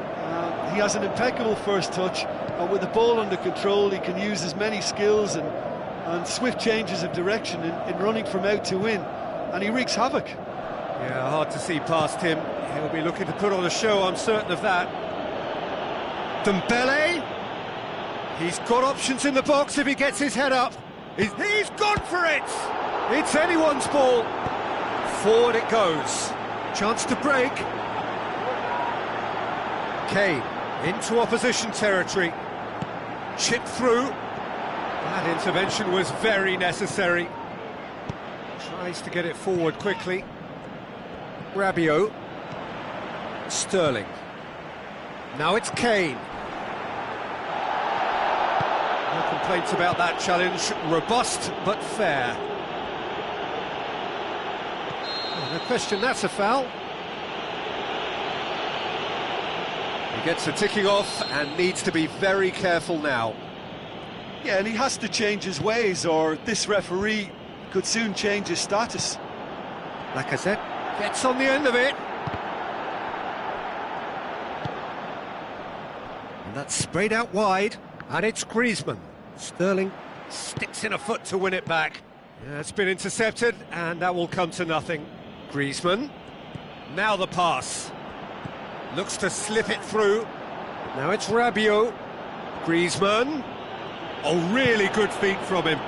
He has an impeccable first touch, and with the ball under control, he can use his many skills and swift changes of direction in running from out to in, and he wreaks havoc. Yeah, hard to see past him. He'll be looking to put on a show, I'm certain of that. Dembele. He's got options in the box if he gets his head up. He's gone for it! It's anyone's ball. Forward it goes. Chance to break. Kane into opposition territory. Chip through. That intervention was very necessary. Tries to get it forward quickly. Rabiot. Sterling. Now it's Kane. No complaints about that challenge. Robust but fair. No question, that's a foul. He gets the ticking off and needs to be very careful now. Yeah, and he has to change his ways, or this referee could soon change his status. Lacazette gets on the end of it. And that's sprayed out wide, and it's Griezmann. Sterling sticks in a foot to win it back. Yeah, it's been intercepted, and that will come to nothing. Griezmann, now the pass. Looks to slip it through. Now it's Rabiot. Griezmann. Oh, really good feet from him.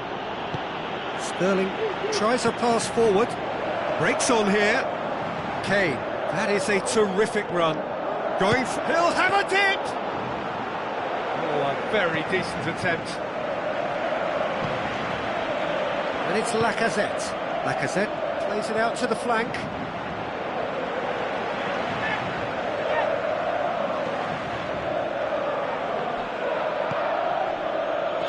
Sterling tries a pass forward. Breaks on here. Kane, that is a terrific run. He'll have a dip! Oh, a very decent attempt. And it's Lacazette. Lacazette plays it out to the flank.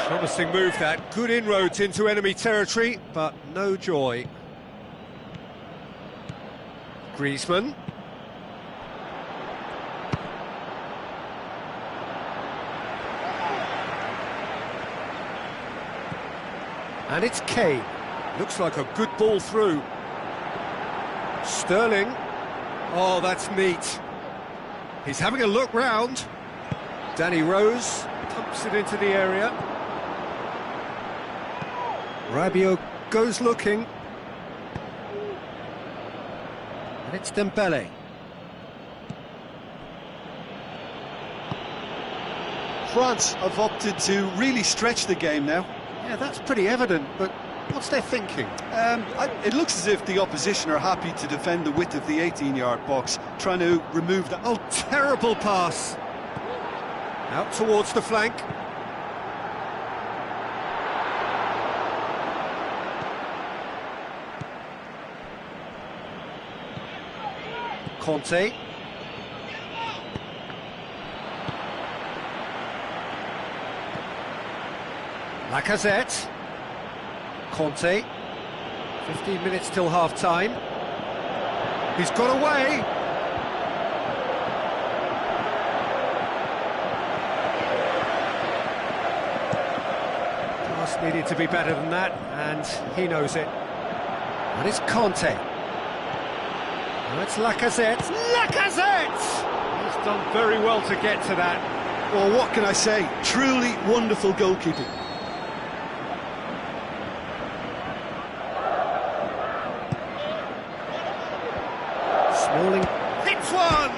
Promising move that, good inroads into enemy territory, but no joy. Griezmann. And it's Kane. Looks like a good ball through. Sterling. Oh, that's neat. He's having a look round. Danny Rose pumps it into the area. Rabiot goes looking. And it's Dembele. France have opted to really stretch the game now. Yeah, that's pretty evident, but what's their thinking? It looks as if the opposition are happy to defend the width of the 18-yard box, trying to remove that. Oh, terrible pass. Out towards the flank. Conte. Lacazette. Conte. 15 minutes till half-time. He's got away. Pass needed to be better than that, and he knows it. And it's Conte. And it's Lacazette. Lacazette! He's done very well to get to that. Well, what can I say? Truly wonderful goalkeeping. Smalling hits one!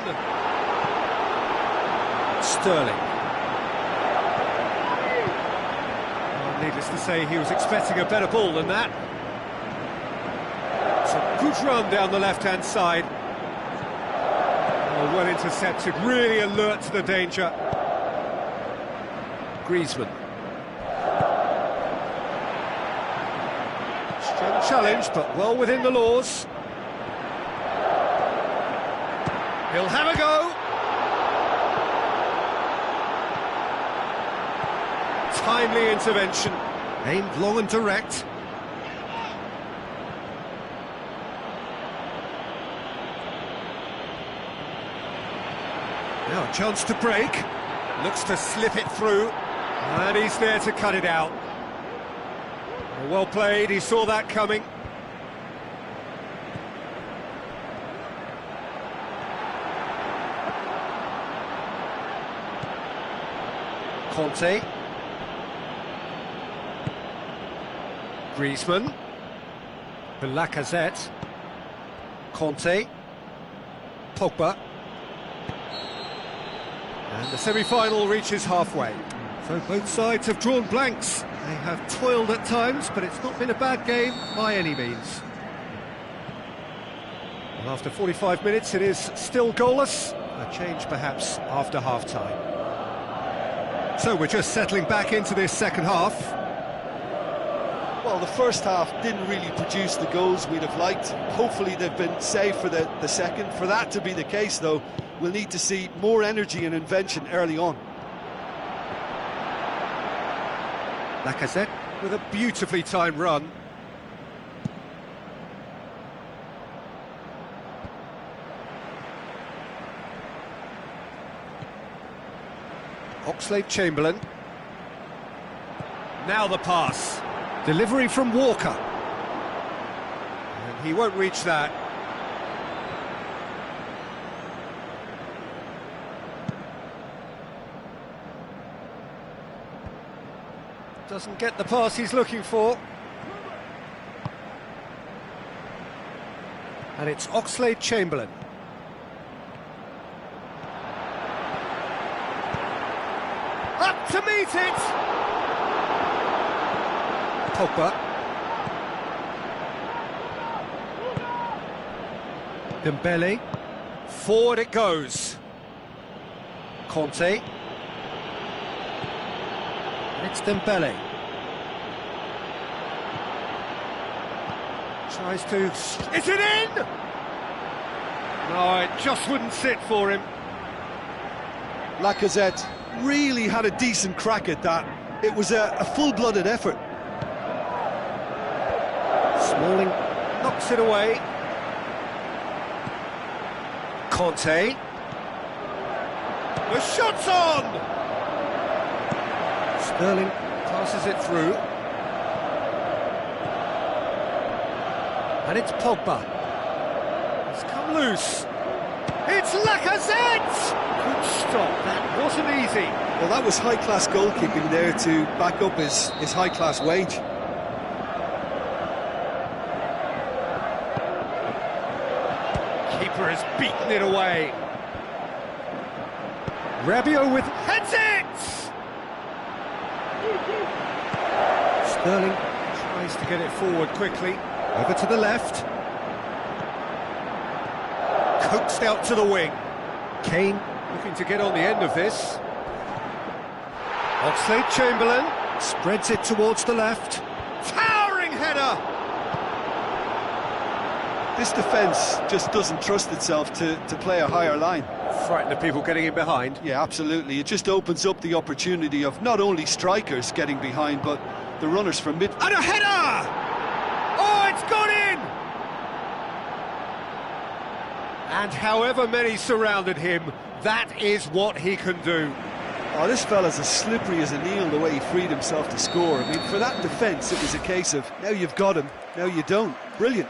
Sterling. Well, needless to say, he was expecting a better ball than that. It's a good run down the left-hand side. Oh, well intercepted, really alert to the danger. Griezmann. Strong challenge, but well within the laws. He'll have a go. Timely intervention, aimed long and direct. Now a chance to break. Looks to slip it through. And he's there to cut it out. Well played, he saw that coming. Conte. Griezmann. Lacazette. Conte. Pogba. And the semi-final reaches halfway. So both sides have drawn blanks. They have toiled at times, but it's not been a bad game by any means. Well, after 45 minutes, it is still goalless. A change perhaps after half-time. So we're just settling back into this second half. Well, the first half didn't really produce the goals we'd have liked. Hopefully they've been saved for the second. For that to be the case, though, we'll need to see more energy and invention early on. Lacazette with a beautifully timed run. Oxlade-Chamberlain. Now the pass. Delivery from Walker. And he won't reach that. Doesn't get the pass he's looking for. And it's Oxlade-Chamberlain. Up to meet it! Pogba. Dembele. Forward it goes. Conte. It's Dembele. Tries to... Is it in? No, it just wouldn't sit for him. Lacazette really had a decent crack at that. It was a full-blooded effort. Smalling knocks it away. Conte. The shot's on! Sterling passes it through. And it's Pogba. It's come loose. It's Lacazette! Good stop, that wasn't easy. Well, that was high-class goalkeeping there to back up his high-class wage. Keeper has beaten it away. Rabiot with heads it! Sterling tries to get it forward quickly. Over to the left. Coaxed out to the wing. Kane looking to get on the end of this. Oxlade-Chamberlain spreads it towards the left. Towering header! This defence just doesn't trust itself to play a higher line. Frightened of people getting in behind. Yeah, absolutely. It just opens up the opportunity of not only strikers getting behind, but the runners from mid... And a header! Oh, it's gone in! And however many surrounded him, that is what he can do. Oh, this fella's as slippery as an eel, the way he freed himself to score. I mean, for that defence, it was a case of, now you've got him, now you don't. Brilliant.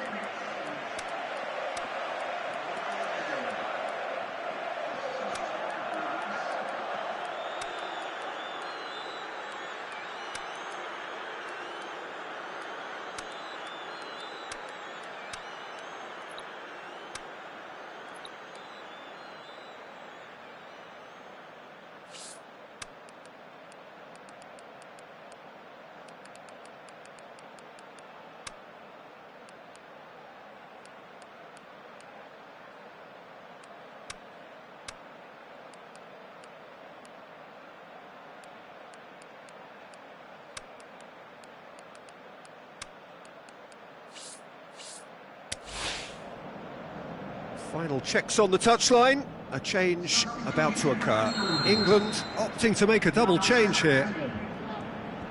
Final checks on the touchline. A change about to occur. England opting to make a double change here.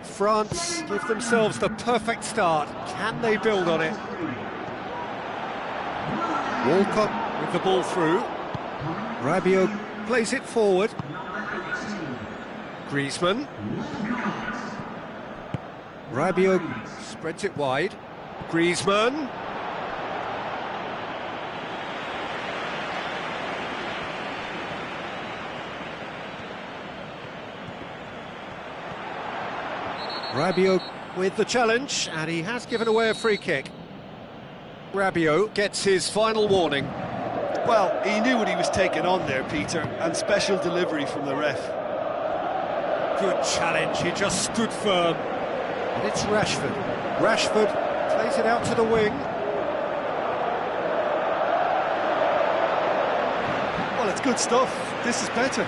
France give themselves the perfect start. Can they build on it? Walcott with the ball through. Rabiot plays it forward. Griezmann. Rabiot spreads it wide. Griezmann. Rabiot with the challenge, and he has given away a free kick. Rabiot gets his final warning. Well, he knew what he was taking on there, Peter, and special delivery from the ref. Good challenge, he just stood firm. And it's Rashford. Rashford plays it out to the wing. Well, it's good stuff. This is better.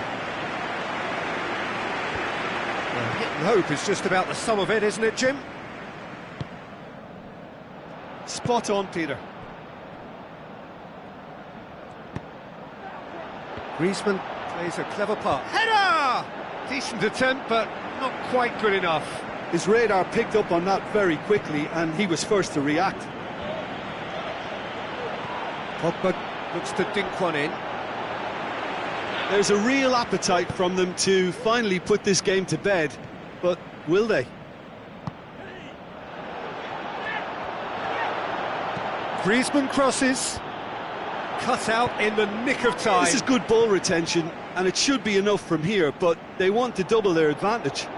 Well, hit and hope is just about the sum of it, isn't it, Jim? Spot on, Peter. Griezmann plays a clever pass. Header! Decent attempt, but not quite good enough. His radar picked up on that very quickly, and he was first to react. Pogba looks to dink one in. There's a real appetite from them to finally put this game to bed, but will they? Griezmann crosses. Cut out in the nick of time. This is good ball retention, and it should be enough from here, but they want to double their advantage.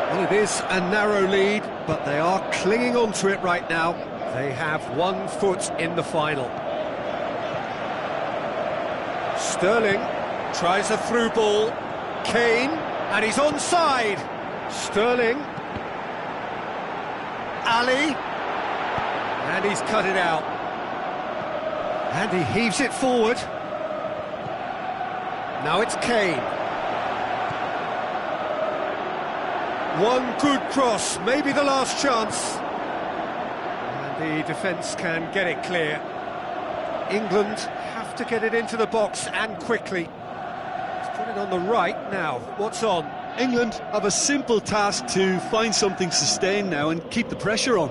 Well, it is a narrow lead, but they are clinging on to it right now. They have 1 foot in the final. Sterling tries a through ball. Kane, and he's onside. Sterling. Ali. And he's cut it out. And he heaves it forward. Now it's Kane. One good cross, maybe the last chance. And the defence can get it clear. England have to get it into the box and quickly. Let's put it on the right now. What's on? England have a simple task to find something sustained now and keep the pressure on.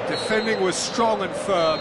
Defending was strong and firm.